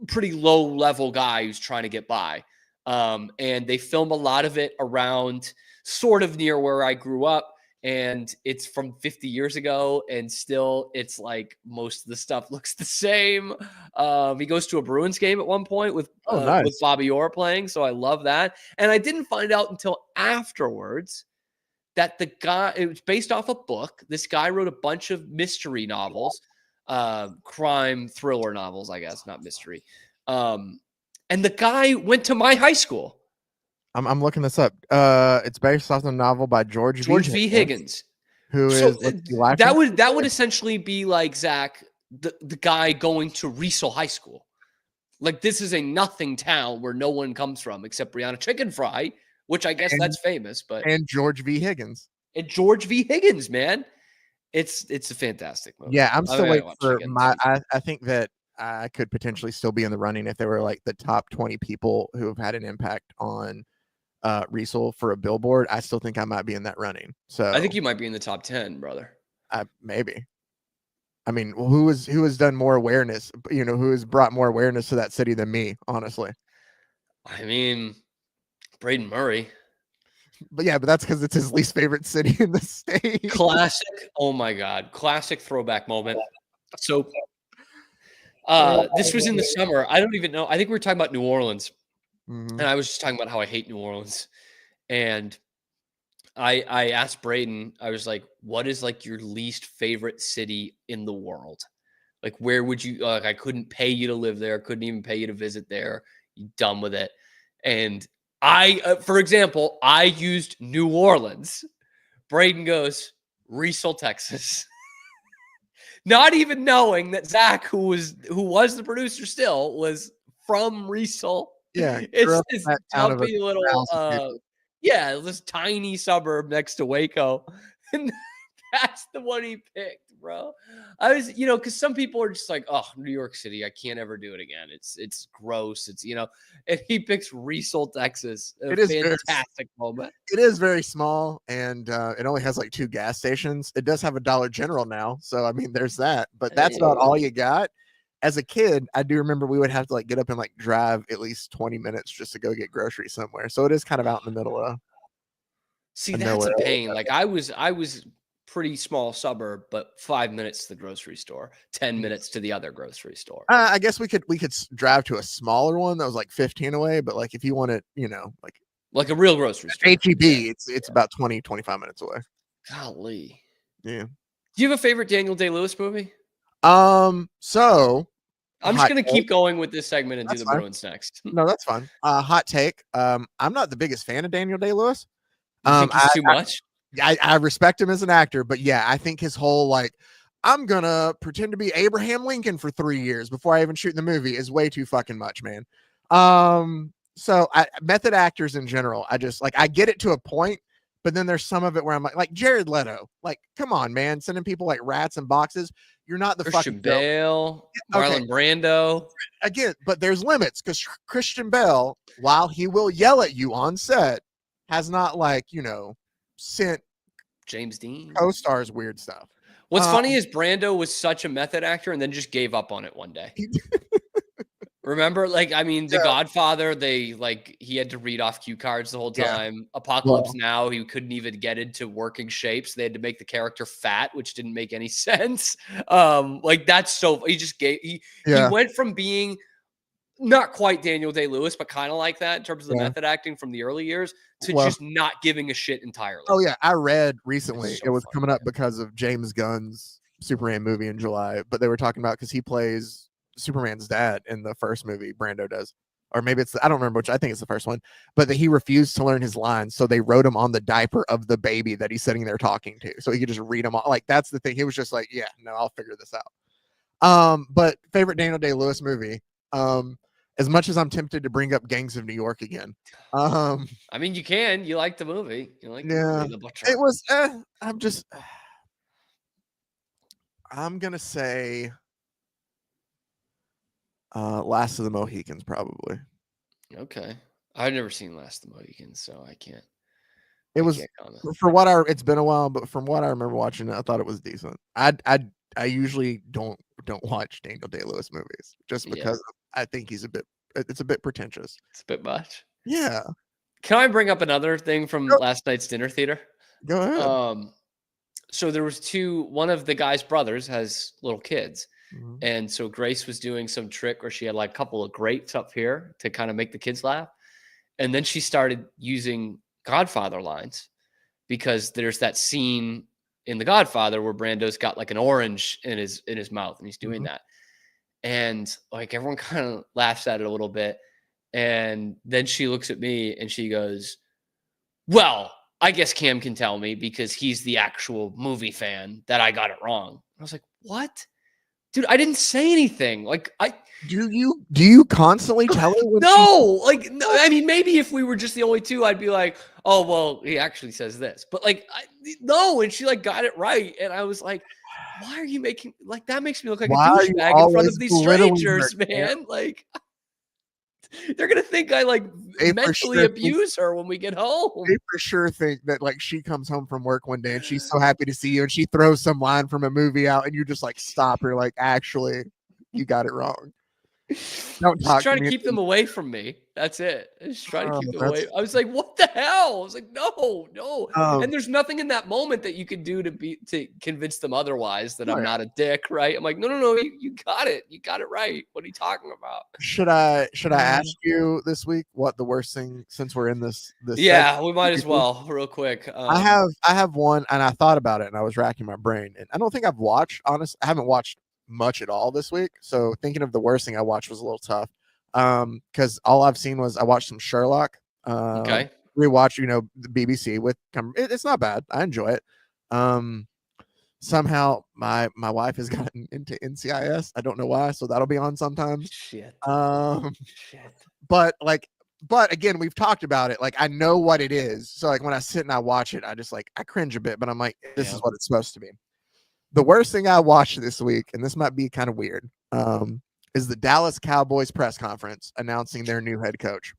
pretty low level guy who's trying to get by. And they film a lot of it around sort of near where I grew up. And it's from 50 years ago. And still it's like most of the stuff looks the same. He goes to a Bruins game at one point with Bobby Orr playing. So I love that. And I didn't find out until afterwards that the guy, it was based off a book. This guy wrote a bunch of mystery novels. Crime thriller novels, I guess, not mystery. And the guy went to my high school. I'm looking this up. It's based off the novel by George V. Higgins. That would essentially be like Zach, the guy going to Riesel High School. Like this is a nothing town where no one comes from except Brianna Chicken Fry, which I guess that's famous. But and George V. Higgins. And George V. Higgins, man. It's a fantastic movie. Yeah, I'm still waiting for my. I think that I could potentially still be in the running if they were like the top 20 people who have had an impact on Riesel for a billboard. I still think I might be in that running. So I think you might be in the top 10, brother. Maybe. I mean, who has done more awareness? You know, who has brought more awareness to that city than me? Honestly, I mean, Braden Murray. But that's because it's his least favorite city in the state. Classic. Oh my God. Classic throwback moment. So this was in the summer. I don't even know. I think we were talking about New Orleans. And I was just talking about how I hate New Orleans. And I asked Braden, I was like, what is like your least favorite city in the world? Like, where would you, like, I couldn't pay you to live there. Couldn't even pay you to visit there. You done with it. And for example, I used New Orleans. Braden goes, Riesel, Texas. Not even knowing that Zach, who was the producer still, was from Riesel. Yeah. It's this jumpy little, this tiny suburb next to Waco. And that's the one he picked, bro. I was, because some people are just like, oh, New York City, I can't ever do it again. It's gross. It's, and he picks Riesel, Texas. It is fantastic moment. It is very small, and it only has like 2 gas stations. It does have a Dollar General now. So, I mean, there's that, but that's about all you got. As a kid, I do remember we would have to like get up and like drive at least 20 minutes just to go get groceries somewhere. So it is kind of out in the middle of. See, that's a pain. Like I was pretty small suburb, but 5 minutes to the grocery store, 10 minutes to the other grocery store. I guess we could drive to a smaller one that was like 15 away. But like if you want it, like a real grocery store, HEB, it's about 20, 25 minutes away. Golly. Yeah. Do you have a favorite Daniel Day-Lewis movie? So I'm just going to keep going with this segment and do the Bruins next. No, that's fine. Hot take. I'm not the biggest fan of Daniel Day-Lewis. You think he's too much? I respect him as an actor, but yeah, I think his whole like, I'm gonna pretend to be Abraham Lincoln for 3 years before I even shoot the movie is way too fucking much, man. So method actors in general, I just like, I get it to a point, but then there's some of it where I'm like Jared Leto, like, come on, man, sending people like rats in boxes. You're not the Christian fucking Bale, Marlon Brando. Again, but there's limits because Christian Bale, while he will yell at you on set, has not like, sent James Dean co-stars weird stuff. What's funny is Brando was such a method actor and then just gave up on it one day. Remember, like, I mean, The Godfather, he had to read off cue cards the whole time. Yeah. Apocalypse Now, he couldn't even get into working shapes. They had to make the character fat, which didn't make any sense. That's so, he went from being not quite Daniel Day-Lewis, but kind of like that in terms of the method acting from the early years to just not giving a shit entirely. Oh yeah. I read recently it was coming up because of James Gunn's Superman movie in July, but they were talking about because he plays Superman's dad in the first movie, Brando does, or maybe I don't remember which. I think it's the first one, but that he refused to learn his lines, so they wrote him on the diaper of the baby that he's sitting there talking to, so he could just read them all. Like that's the thing. He was just like, yeah, no, I'll figure this out. But favorite Daniel Day-Lewis movie. As much as I'm tempted to bring up Gangs of New York again, I mean, you can. You like the movie. You like the movie, it was. I'm gonna say. Last of the Mohicans, probably. Okay, I've never seen Last of the Mohicans, so I can't. It was it's been a while, but from what I remember watching it, I thought it was decent. I usually don't watch Daniel Day-Lewis movies just because I think it's a bit pretentious. It's a bit much. Yeah. Can I bring up another thing from last night's dinner theater? Go ahead. So there was one of the guy's brothers has little kids. Mm-hmm. And so Grace was doing some trick where she had like a couple of grapes up here to kind of make the kids laugh. And then she started using Godfather lines because there's that scene in The Godfather where Brando's got like an orange in his mouth and he's doing that. And like everyone kind of laughs at it a little bit. And then she looks at me and she goes, well, I guess Cam can tell me because he's the actual movie fan that I got it wrong. I was like, what? Dude, I didn't say anything. Like, do you constantly tell her? No, I mean, maybe if we were just the only two, I'd be like, oh, well, he actually says this. But like, no, and she like got it right. And I was like, why are you making, like, that makes me look like a douchebag in front of these strangers, man. Like, they're going to think I like mentally abuse her when we get home. They for sure think that like she comes home from work one day and she's so happy to see you and she throws some line from a movie out and you just like stop her like, actually, you got it wrong. Don't talk Just trying to keep them away from me. That's it. Just trying to keep them away. I was like, what the hell? I was like, no. And there's nothing in that moment that you can do to convince them otherwise that I'm not a dick, right? I'm like, no, you got it. You got it right. What are you talking about? Should I ask you this week what the worst thing, since we're in this Yeah, segment, we might as well, real quick. I have one, and I thought about it, and I was racking my brain, and I don't think I've watched. Honestly, I haven't watched much at all this week, so thinking of the worst thing I watched was a little tough. Because all I've seen was I watched some Sherlock. Okay. Rewatch, the BBC with. It's not bad. I enjoy it. Somehow my wife has gotten into NCIS. I don't know why, so that'll be on sometimes. Shit. But again, we've talked about it. Like, I know what it is. So like when I sit and I watch it, I just I cringe a bit, but I'm like, this is what it's supposed to be. The worst thing I watched this week, and this might be kind of weird, is the Dallas Cowboys press conference announcing their new head coach.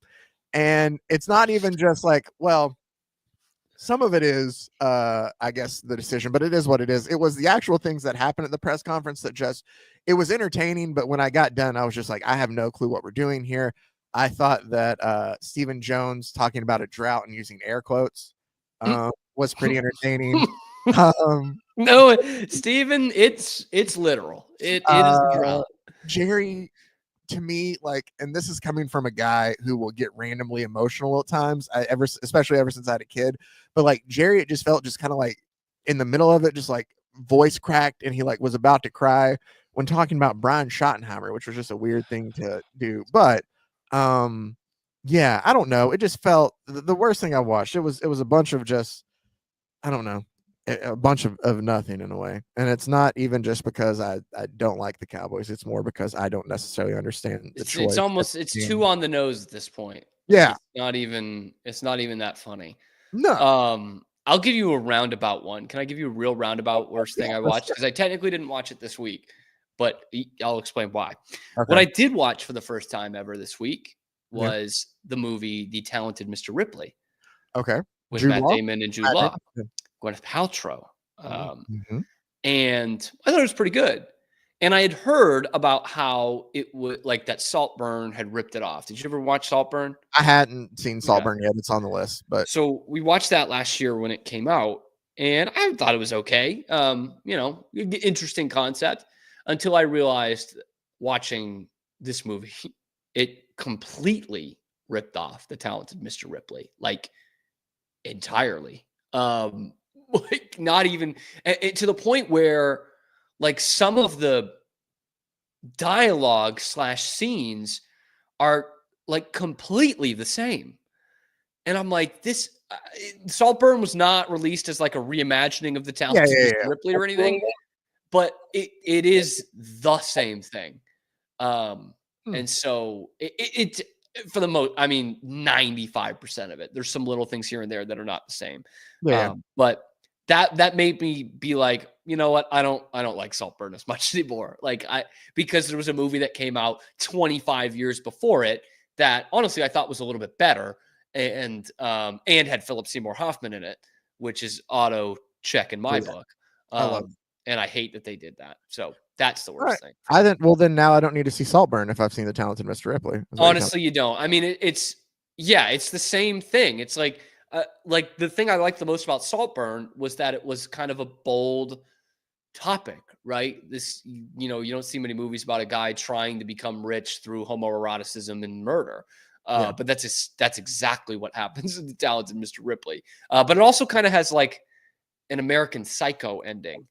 And it's not even just some of it is, I guess, the decision, but it is what it is. It was the actual things that happened at the press conference that it was entertaining. But when I got done, I was just like, I have no clue what we're doing here. I thought that Stephen Jones talking about a drought and using air quotes was pretty entertaining. No, Stephen, it's literal. It is a drought. Jerry, to me, and this is coming from a guy who will get randomly emotional at times, especially ever since I had a kid. But Jerry, it just felt just kind of in the middle of it, just voice cracked, and he was about to cry when talking about Brian Schottenheimer, which was just a weird thing to do. But yeah, I don't know. It just felt the worst thing I watched. It was a bunch of just, I don't know, a bunch of nothing in a way. And it's not even just because I don't like the Cowboys. It's more because I don't necessarily understand the choice. It's too on the nose at this point. Yeah. It's not even that funny. No. I'll give you a roundabout one. Can I give you a real roundabout worst thing I watched? Because I technically didn't watch it this week, but I'll explain why. Okay. What I did watch for the first time ever this week was the movie The Talented Mr. Ripley. Okay. With Matt Damon and Jude Law. Gwyneth Paltrow. And I thought it was pretty good. And I had heard about how it would that Saltburn had ripped it off. Did you ever watch Saltburn? I hadn't seen Saltburn yet. It's on the list, but so we watched that last year when it came out, and I thought it was okay. Interesting concept until I realized watching this movie, it completely ripped off The Talented Mr. Ripley, entirely. Not even to the point where some of the dialogue / scenes are completely the same. And I'm like, this Saltburn was not released as a reimagining of The Talented Mr. Ripley or anything, but it is the same thing. And so it for the most, 95% of it, there's some little things here and there that are not the same. But that made me be like, you know what? I don't like Saltburn as much anymore. Because there was a movie that came out 25 years before it that honestly I thought was a little bit better and had Philip Seymour Hoffman in it, which is auto check in my book. And I hate that they did that. So that's the worst thing. Then now I don't need to see Saltburn if I've seen The Talented Mr. Ripley. Honestly, you don't. It's the same thing. It's the thing I liked the most about Saltburn was that it was kind of a bold topic, right? This, you don't see many movies about a guy trying to become rich through homoeroticism and murder. But that's exactly what happens in The Talented Mr. Ripley. But it also kind of has an American Psycho ending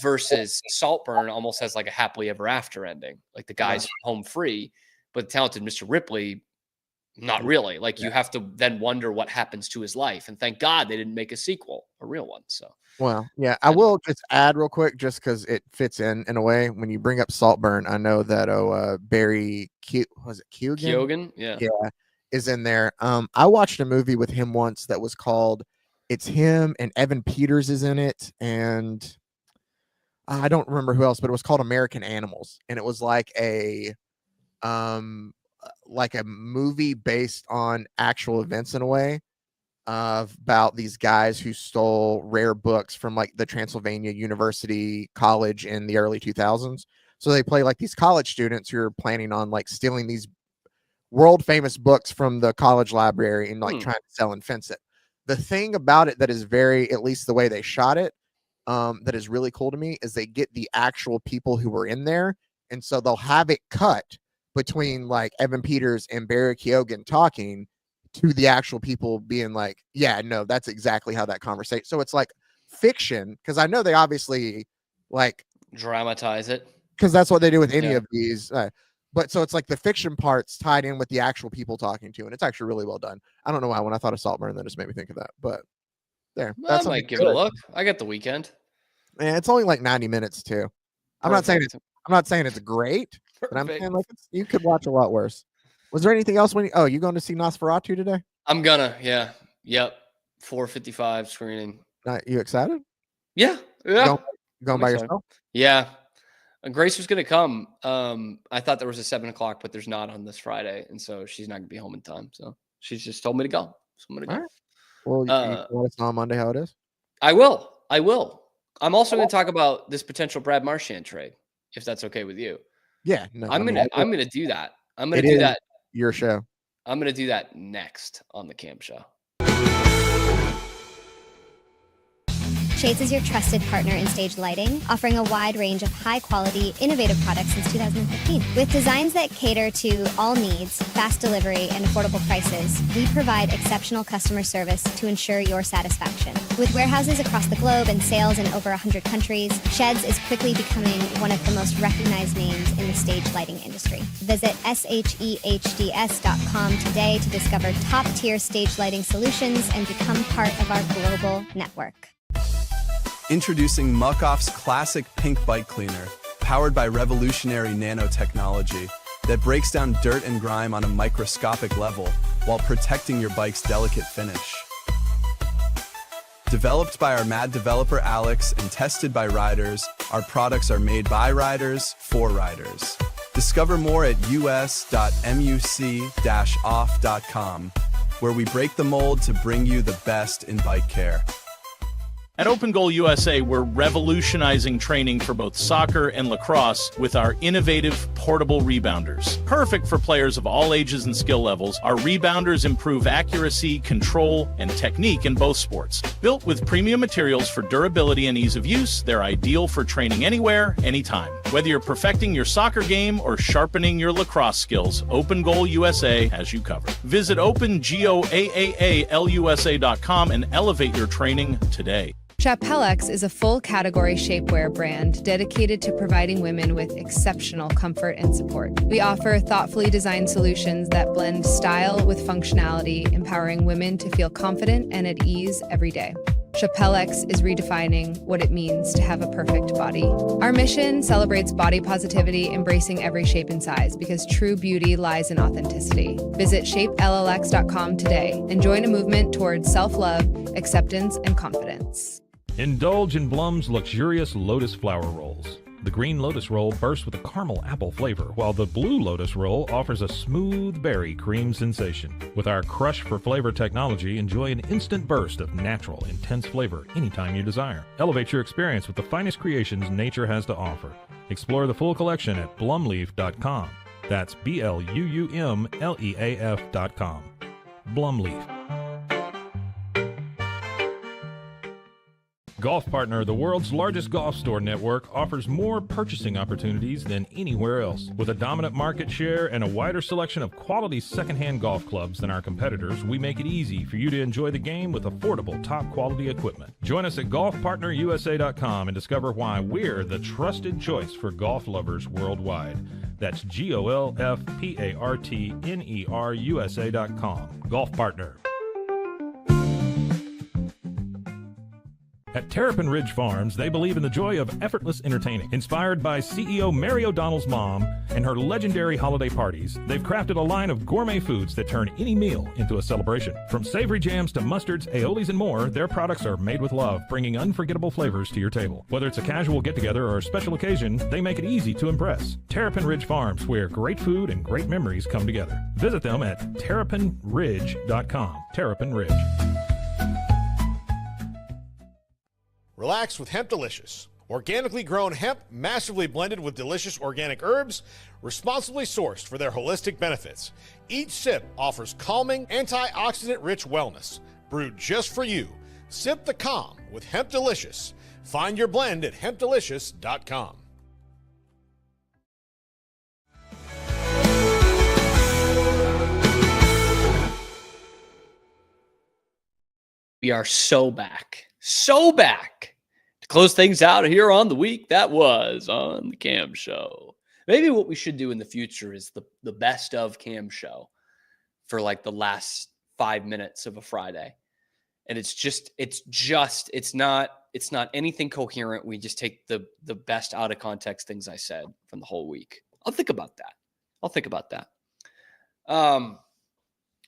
versus Saltburn almost has a happily ever after ending. The guy's home free, but The Talented Mr. Ripley, not really. You have to then wonder what happens to his life. And thank God they didn't make a sequel, a real one. So, well, yeah, I will just add real quick, just because it fits in a way. When you bring up Saltburn, I know that Barry Keoghan? Yeah, is in there. I watched a movie with him once that was called. It's him and Evan Peters is in it, and I don't remember who else, but it was called American Animals, and it was like a movie based on actual events in a way, about these guys who stole rare books from the Transylvania University College in the early 2000s. So they play like these college students who are planning on like stealing these world famous books from the college library and like trying to sell and fence it. The thing about it that is very, at least the way they shot it, that is really cool to me is they get the actual people who were in there. And so they'll have it cut between like Evan Peters and Barry Keoghan talking to the actual people being like, yeah, no, that's exactly how that conversation. So it's like fiction, because I know they obviously like dramatize it, because that's what they do with any of these. But so it's like the fiction parts tied in with the actual people talking to, and it's actually really well done. I don't know why when I thought of Saltburn, that just made me think of that. But there, I might give it a look. I got the weekend. And it's only like 90 minutes too. I'm not saying it's great, but I'm saying like you could watch a lot worse. Was there anything else you going to see Nosferatu today? I'm gonna, yep. 4:55 screening. You excited? Yeah. Going by yourself? Yeah. Grace was gonna come. I thought there was a 7:00, but there's not on this Friday, and so she's not gonna be home in time. So she's just told me to go. So I'm gonna go. All right. Well, you want us to know on Monday how it is? I will. I'm also going to talk about this potential Brad Marchand trade, if that's okay with you. Yeah, no. I'm gonna do that. I'm gonna do that. Your show. I'm gonna do that next on the Cam Show. Shades is your trusted partner in stage lighting, offering a wide range of high-quality, innovative products since 2015. With designs that cater to all needs, fast delivery, and affordable prices, we provide exceptional customer service to ensure your satisfaction. With warehouses across the globe and sales in over 100 countries, Sheds is quickly becoming one of the most recognized names in the stage lighting industry. Visit shehds.com today to discover top-tier stage lighting solutions and become part of our global network. Introducing Muc-Off's classic pink bike cleaner, powered by revolutionary nanotechnology that breaks down dirt and grime on a microscopic level while protecting your bike's delicate finish. Developed by our mad developer Alex and tested by riders, our products are made by riders for riders. Discover more at us.muc-off.com, where we break the mold to bring you the best in bike care. At Open Goal USA, we're revolutionizing training for both soccer and lacrosse with our innovative portable rebounders. Perfect for players of all ages and skill levels, our rebounders improve accuracy, control, and technique in both sports. Built with premium materials for durability and ease of use, they're ideal for training anywhere, anytime. Whether you're perfecting your soccer game or sharpening your lacrosse skills, Open Goal USA has you covered. Visit OpenGoalUSA.com and elevate your training today. Chappellex is a full-category shapewear brand dedicated to providing women with exceptional comfort and support. We offer thoughtfully designed solutions that blend style with functionality, empowering women to feel confident and at ease every day. Chappellex is redefining what it means to have a perfect body. Our mission celebrates body positivity, embracing every shape and size, because true beauty lies in authenticity. Visit shapellx.com today and join a movement towards self-love, acceptance, and confidence. Indulge in Blum's luxurious Lotus flower rolls. The green Lotus roll bursts with a caramel apple flavor, while the blue Lotus roll offers a smooth berry cream sensation. With our Crush for Flavor technology, enjoy an instant burst of natural, intense flavor anytime you desire. Elevate your experience with the finest creations nature has to offer. Explore the full collection at blumleaf.com. That's BLUUMLEAF.com. Blumleaf. Golf Partner, the world's largest golf store network, offers more purchasing opportunities than anywhere else. With a dominant market share and a wider selection of quality secondhand golf clubs than our competitors, we make it easy for you to enjoy the game with affordable, top-quality equipment. Join us at golfpartnerusa.com and discover why we're the trusted choice for golf lovers worldwide. That's GOLFPARTNERUSA.com. Golf Partner. At Terrapin Ridge Farms, they believe in the joy of effortless entertaining. Inspired by CEO Mary O'Donnell's mom and her legendary holiday parties, they've crafted a line of gourmet foods that turn any meal into a celebration. From savory jams to mustards, aiolis, and more, their products are made with love, bringing unforgettable flavors to your table. Whether it's a casual get-together or a special occasion, they make it easy to impress. Terrapin Ridge Farms, where great food and great memories come together. Visit them at terrapinridge.com. Terrapin Ridge. Relax with Hemp Delicious. Organically grown hemp, massively blended with delicious organic herbs, responsibly sourced for their holistic benefits. Each sip offers calming, antioxidant-rich wellness. Brewed just for you. Sip the calm with Hemp Delicious. Find your blend at hempdelicious.com. We are so back to close things out here on the week that was on the Cam Show. Maybe what we should do in the future is the best of Cam Show for like the last 5 minutes of a Friday. And it's not anything coherent. We just take the best out of context things I said from the whole week. I'll think about that.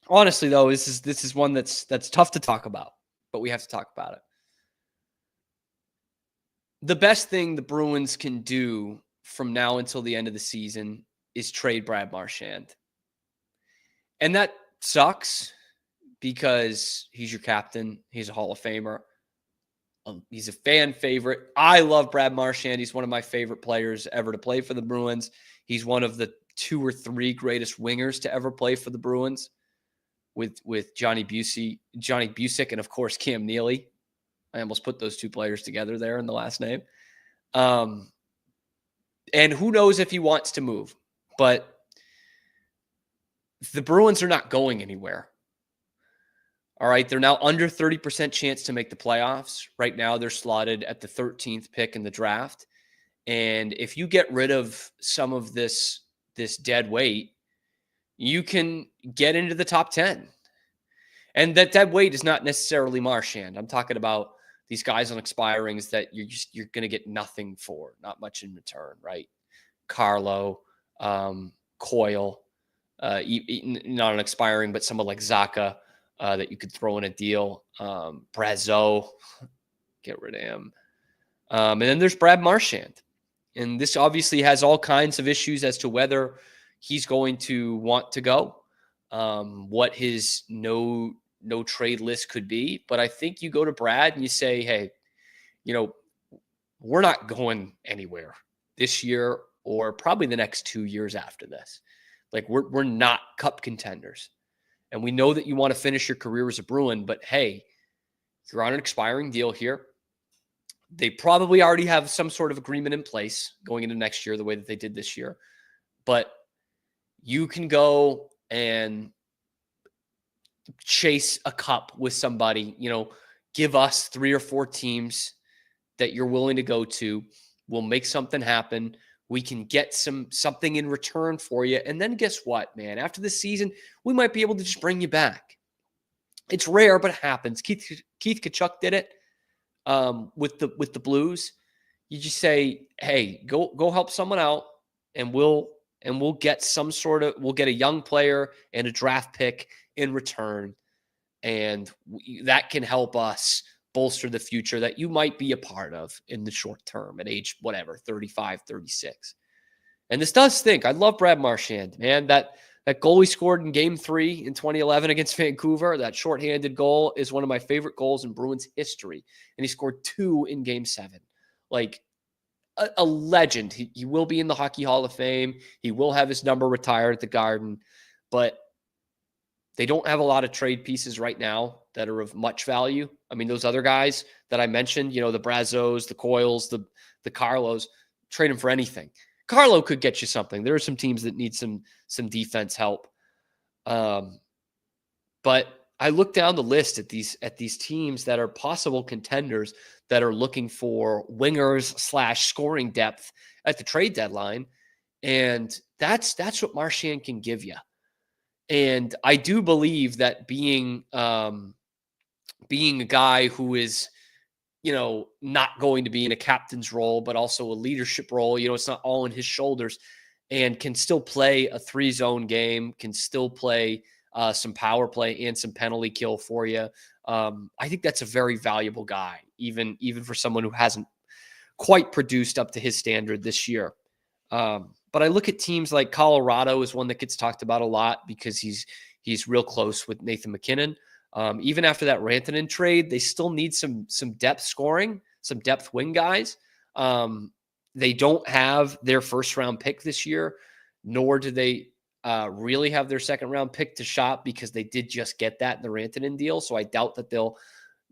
Honestly though, this is one that's tough to talk about, but we have to talk about it. The best thing the Bruins can do from now until the end of the season is trade Brad Marchand. And that sucks because he's your captain. He's a Hall of Famer. He's a fan favorite. I love Brad Marchand. He's one of my favorite players ever to play for the Bruins. He's one of the 2 or 3 greatest wingers to ever play for the Bruins with Johnny Busick, and of course Cam Neely. I almost put those 2 players together there in the last name. And who knows if he wants to move, but the Bruins are not going anywhere. All right. They're now under 30% chance to make the playoffs. Right now they're slotted at the 13th pick in the draft. And if you get rid of some of this dead weight, you can get into the top 10. And that dead weight is not necessarily Marchand. I'm talking about these guys on expirings that you're going to get nothing for, not much in return, right? Carlo, Coyle, not an expiring, but someone like Zaka that you could throw in a deal. Brazeau, get rid of him. And then there's Brad Marchand. And this obviously has all kinds of issues as to whether he's going to want to go, what his no trade list could be. But I think you go to Brad and you say, hey, we're not going anywhere this year or probably the next 2 years after this. Like we're not cup contenders. And we know that you want to finish your career as a Bruin, but hey, you're on an expiring deal here. They probably already have some sort of agreement in place going into next year, the way that they did this year. But you can go and chase a cup with somebody, give us 3 or 4 teams that you're willing to go to. We'll make something happen. We can get something in return for you. And then guess what, man? After the season, we might be able to just bring you back. It's rare, but it happens. Keith Tkachuk did it with the Blues. You just say, hey, go help someone out, and we'll get we'll get a young player and a draft pick in return. And that can help us bolster the future that you might be a part of in the short term at age, 35, 36. And this does stink. I love Brad Marchand, man. That goal he scored in Game 3 in 2011 against Vancouver, that shorthanded goal, is one of my favorite goals in Bruins history. And he scored 2 in Game 7. Like a legend. He will be in the Hockey Hall of Fame. He will have his number retired at the Garden. But they don't have a lot of trade pieces right now that are of much value. I mean, those other guys that I mentioned, the Brazeaus, the Coyles, the Carlos, trade them for anything. Carlo could get you something. There are some teams that need some defense help. But I look down the list at these teams that are possible contenders that are looking for wingers / scoring depth at the trade deadline. And that's what Marchand can give you. And I do believe that being a guy who is, not going to be in a captain's role, but also a leadership role, it's not all on his shoulders, and can still play a 3-zone game, can still play some power play and some penalty kill for you. I think that's a very valuable guy, even for someone who hasn't quite produced up to his standard this year. But I look at teams like Colorado is one that gets talked about a lot because he's real close with Nathan MacKinnon. Even after that Rantanen trade, they still need some depth scoring, some depth wing guys. They don't have their first round pick this year, nor do they really have their second round pick to shop because they did just get that in the Rantanen deal. So I doubt that they'll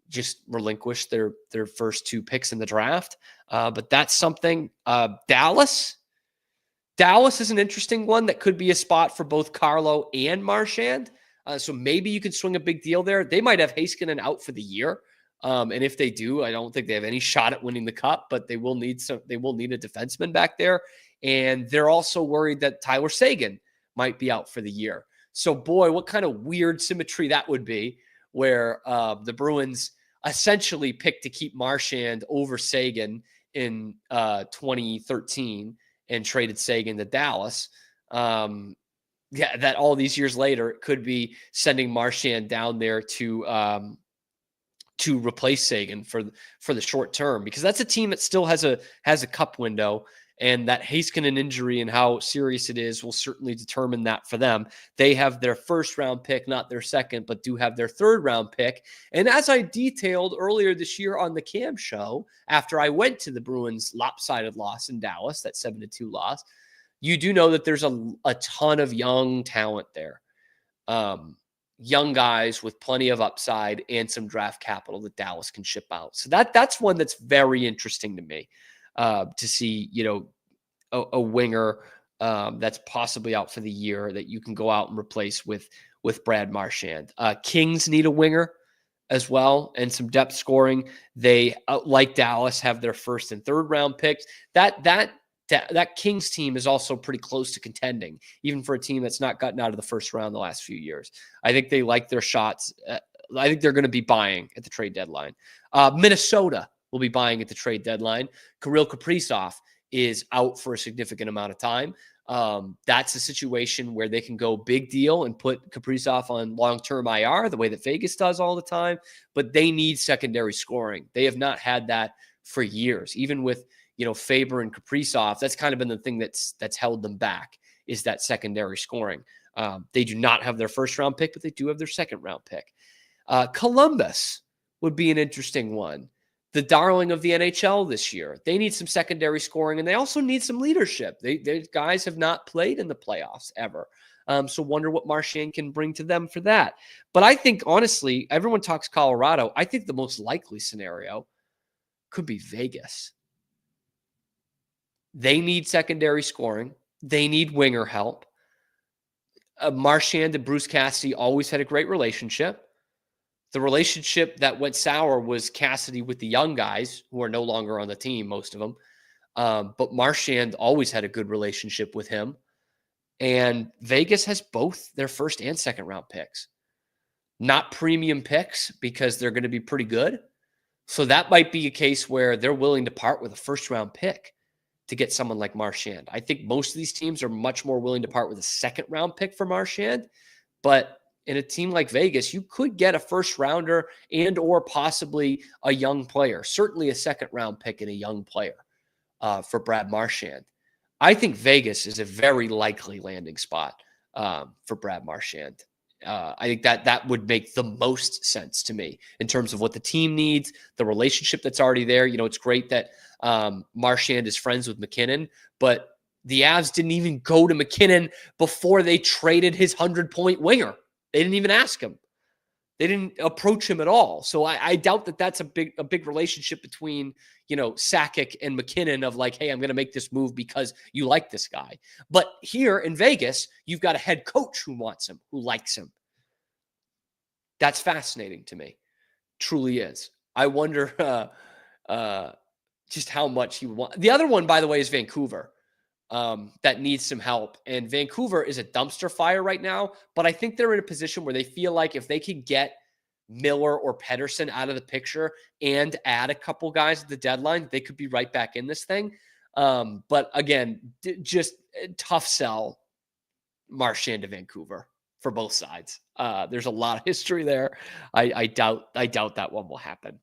just relinquish their first 2 picks in the draft. But that's something. Dallas is an interesting one that could be a spot for both Carlo and Marchand. So maybe you could swing a big deal there. They might have Heiskanen out for the year. And if they do, I don't think they have any shot at winning the cup, but they will need a defenseman back there. And they're also worried that Tyler Seguin might be out for the year. So boy, what kind of weird symmetry that would be where the Bruins essentially picked to keep Marchand over Seguin in 2013 and traded Seguin to Dallas. That all these years later, it could be sending Marchand down there to replace Seguin for the short term, because that's a team that still has a cup window, and that Heiskanen injury and how serious it is will certainly determine that for them. They have their first round pick, not their second, but do have their third round pick. And as I detailed earlier this year on the Cam show, after I went to the Bruins' lopsided loss in Dallas, that 7-2 loss, you do know that there's a ton of young talent there. Young guys with plenty of upside and some draft capital that Dallas can ship out. So that's one that's very interesting to me, to see, a winger that's possibly out for the year that you can go out and replace with Brad Marchand. Kings need a winger as well and some depth scoring. They, like Dallas, have their first and third round picks. That Kings team is also pretty close to contending, even for a team that's not gotten out of the first round the last few years. I think they like their shots. I think they're going to be buying at the trade deadline. Minnesota will be buying at the trade deadline. Kirill Kaprizov is out for a significant amount of time. That's a situation where they can go big deal and put Kaprizov on long-term IR the way that Vegas does all the time, but they need secondary scoring. They have not had that for years, even with Faber and Kaprizov. That's kind of been the thing that's held them back, is that secondary scoring. They do not have their first round pick, but they do have their second round pick. Columbus would be an interesting one. The darling of the NHL this year. They need some secondary scoring, and they also need some leadership. They guys have not played in the playoffs ever. So wonder what Marchand can bring to them for that. But I think, honestly, everyone talks Colorado. I think the most likely scenario could be Vegas. They need secondary scoring. They need winger help. Marchand and Bruce Cassidy always had a great relationship. The relationship that went sour was Cassidy with the young guys who are no longer on the team, most of them. But Marchand always had a good relationship with him. And Vegas has both their first and second round picks. Not premium picks because they're going to be pretty good. So that might be a case where they're willing to part with a first round pick to get someone like Marchand. I think most of these teams are much more willing to part with a second round pick for Marchand, but in a team like Vegas, you could get a first rounder and or possibly a young player, certainly a second round pick and a young player for Brad Marchand. I think Vegas is a very likely landing spot for Brad Marchand. I think that would make the most sense to me in terms of what the team needs, the relationship that's already there. It's great that Marchand is friends with McKinnon, but the Avs didn't even go to McKinnon before they traded his 100-point winger. They didn't even ask him. They didn't approach him at all. So I doubt that that's a big relationship between, Sakic and McKinnon of like, hey, I'm going to make this move because you like this guy. But here in Vegas, you've got a head coach who wants him, who likes him. That's fascinating to me. Truly is. I wonder just how much he wants. The other one, by the way, is Vancouver. That needs some help. And Vancouver is a dumpster fire right now, but I think they're in a position where they feel like if they can get Miller or Pettersson out of the picture and add a couple guys at the deadline, they could be right back in this thing. But again, just tough sell Marchand to Vancouver for both sides. There's a lot of history there. I doubt that one will happen.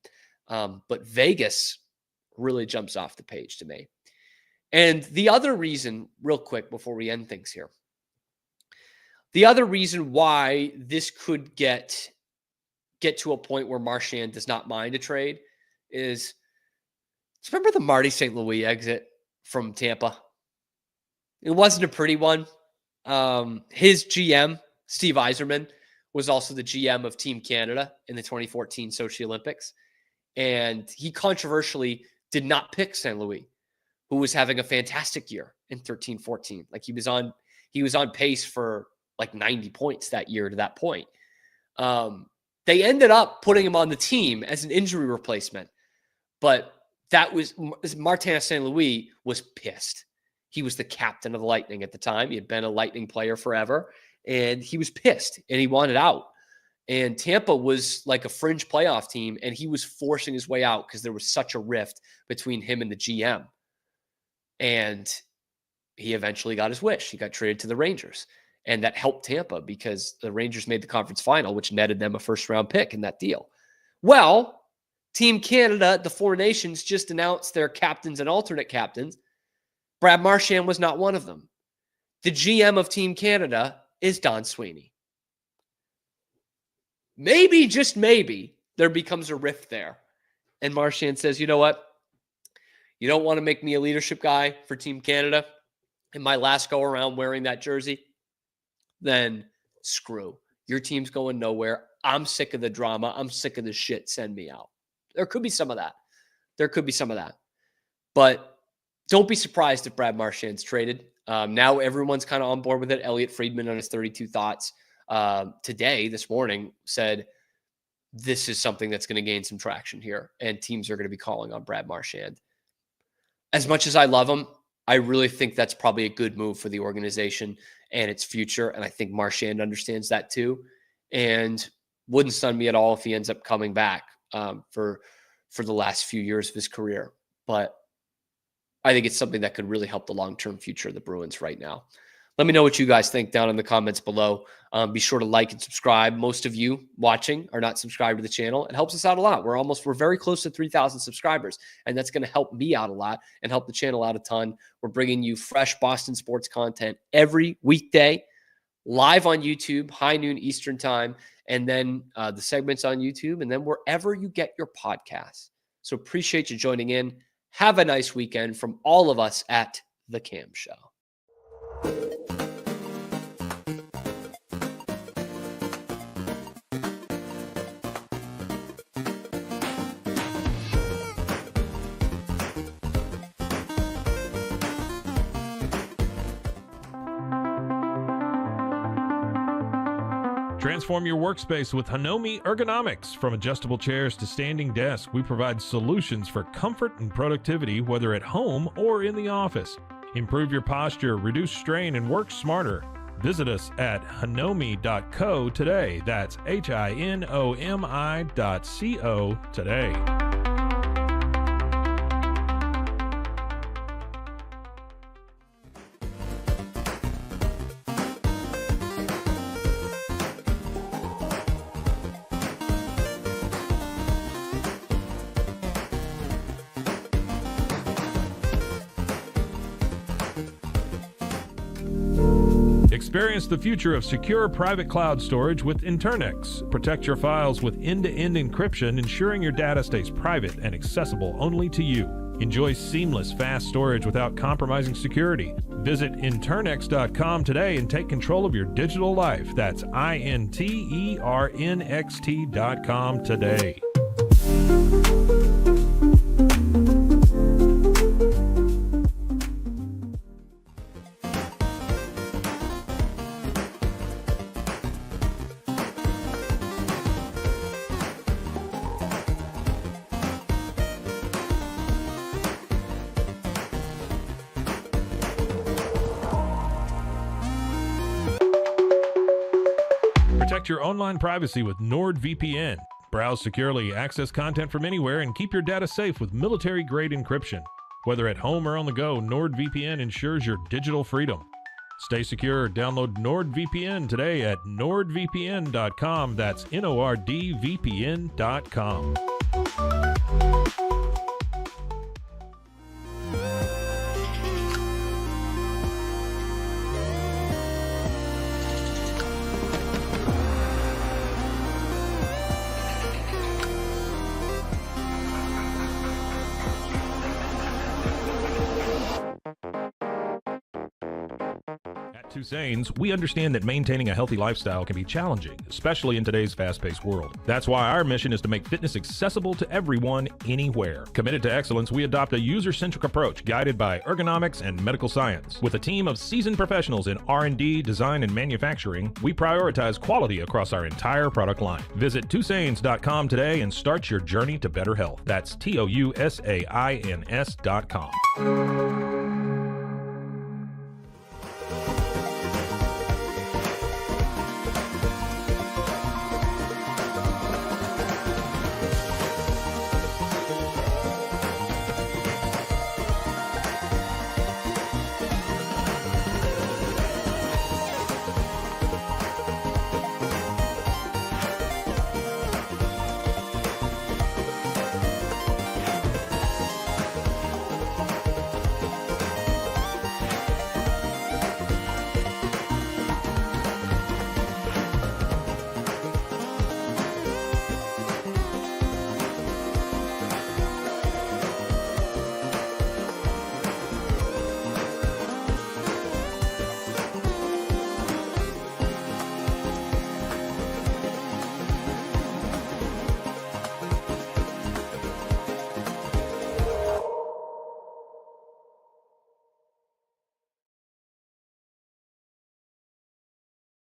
But Vegas really jumps off the page to me. And the other reason, real quick before we end things here, the other reason why this could get to a point where Marchand does not mind a trade is Remember the Marty St. Louis exit from Tampa? It wasn't a pretty one. His GM, Steve Yzerman, was also the GM of Team Canada in the 2014 Sochi Olympics. And he controversially did not pick St. Louis, who was having a fantastic year in 13-14. Like he was on pace for like 90 points that year to that point. They ended up putting him on the team as an injury replacement. But that was Martin St. Louis was pissed. He was the captain of the Lightning at the time. He had been a Lightning player forever, and he was pissed, and he wanted out. And Tampa was like a fringe playoff team, and he was forcing his way out because there was such a rift between him and the GM. And he eventually got his wish. He got traded to the Rangers, and that helped Tampa because the Rangers made the conference final, which netted them a first-round pick in that deal. Well, Team Canada, the Four Nations, just announced their captains and alternate captains. Brad Marchand was not one of them. The GM of Team Canada is Don Sweeney. Maybe, just maybe, there becomes a rift there. And Marchand says, you know what? You don't want to make me a leadership guy for Team Canada in my last go around wearing that jersey? Then screw. Your team's going nowhere. I'm sick of the drama. I'm sick of the shit. Send me out. There could be some of that. But don't be surprised if Brad Marchand's traded. Now everyone's kind of on board with it. Elliot Friedman on his 32 Thoughts this morning, said this is something that's going to gain some traction here, and teams are going to be calling on Brad Marchand. As much as I love him, I really think that's probably a good move for the organization and its future, and I think Marchand understands that too, and wouldn't stun me at all if he ends up coming back for the last few years of his career. But I think it's something that could really help the long-term future of the Bruins right now. Let me know what you guys think down in the comments below. Be sure to like and subscribe. Most of you watching are not subscribed to the channel. It helps us out a lot. We're very close to 3,000 subscribers, and that's going to help me out a lot and help the channel out a ton. We're bringing you fresh Boston sports content every weekday, live on YouTube, high noon Eastern time, and then the segments on YouTube, and then wherever you get your podcasts. So appreciate you joining in. Have a nice weekend from all of us at The Cam Show. Transform your workspace with Hanomi Ergonomics. From adjustable chairs to standing desks, we provide solutions for comfort and productivity, whether at home or in the office. Improve your posture, reduce strain, and work smarter. Visit us at hanomi.co today. That's HINOMI.co today. Experience the future of secure private cloud storage with Internex. Protect your files with end-to-end encryption, ensuring your data stays private and accessible only to you. Enjoy seamless, fast storage without compromising security. Visit Internex.com today and take control of your digital life. That's INTERNXT.com today. Protect your online privacy with NordVPN. Browse securely, access content from anywhere, and keep your data safe with military-grade encryption. Whether at home or on the go, NordVPN ensures your digital freedom. Stay secure. Download NordVPN today at nordvpn.com. That's NORDVPN.com. At Tusane's, we understand that maintaining a healthy lifestyle can be challenging, especially in today's fast-paced world. That's why our mission is to make fitness accessible to everyone, anywhere. Committed to excellence, we adopt a user-centric approach guided by ergonomics and medical science. With a team of seasoned professionals in R&D, design, and manufacturing, we prioritize quality across our entire product line. Visit Tusains.com today and start your journey to better health. That's TOUSAINS.com.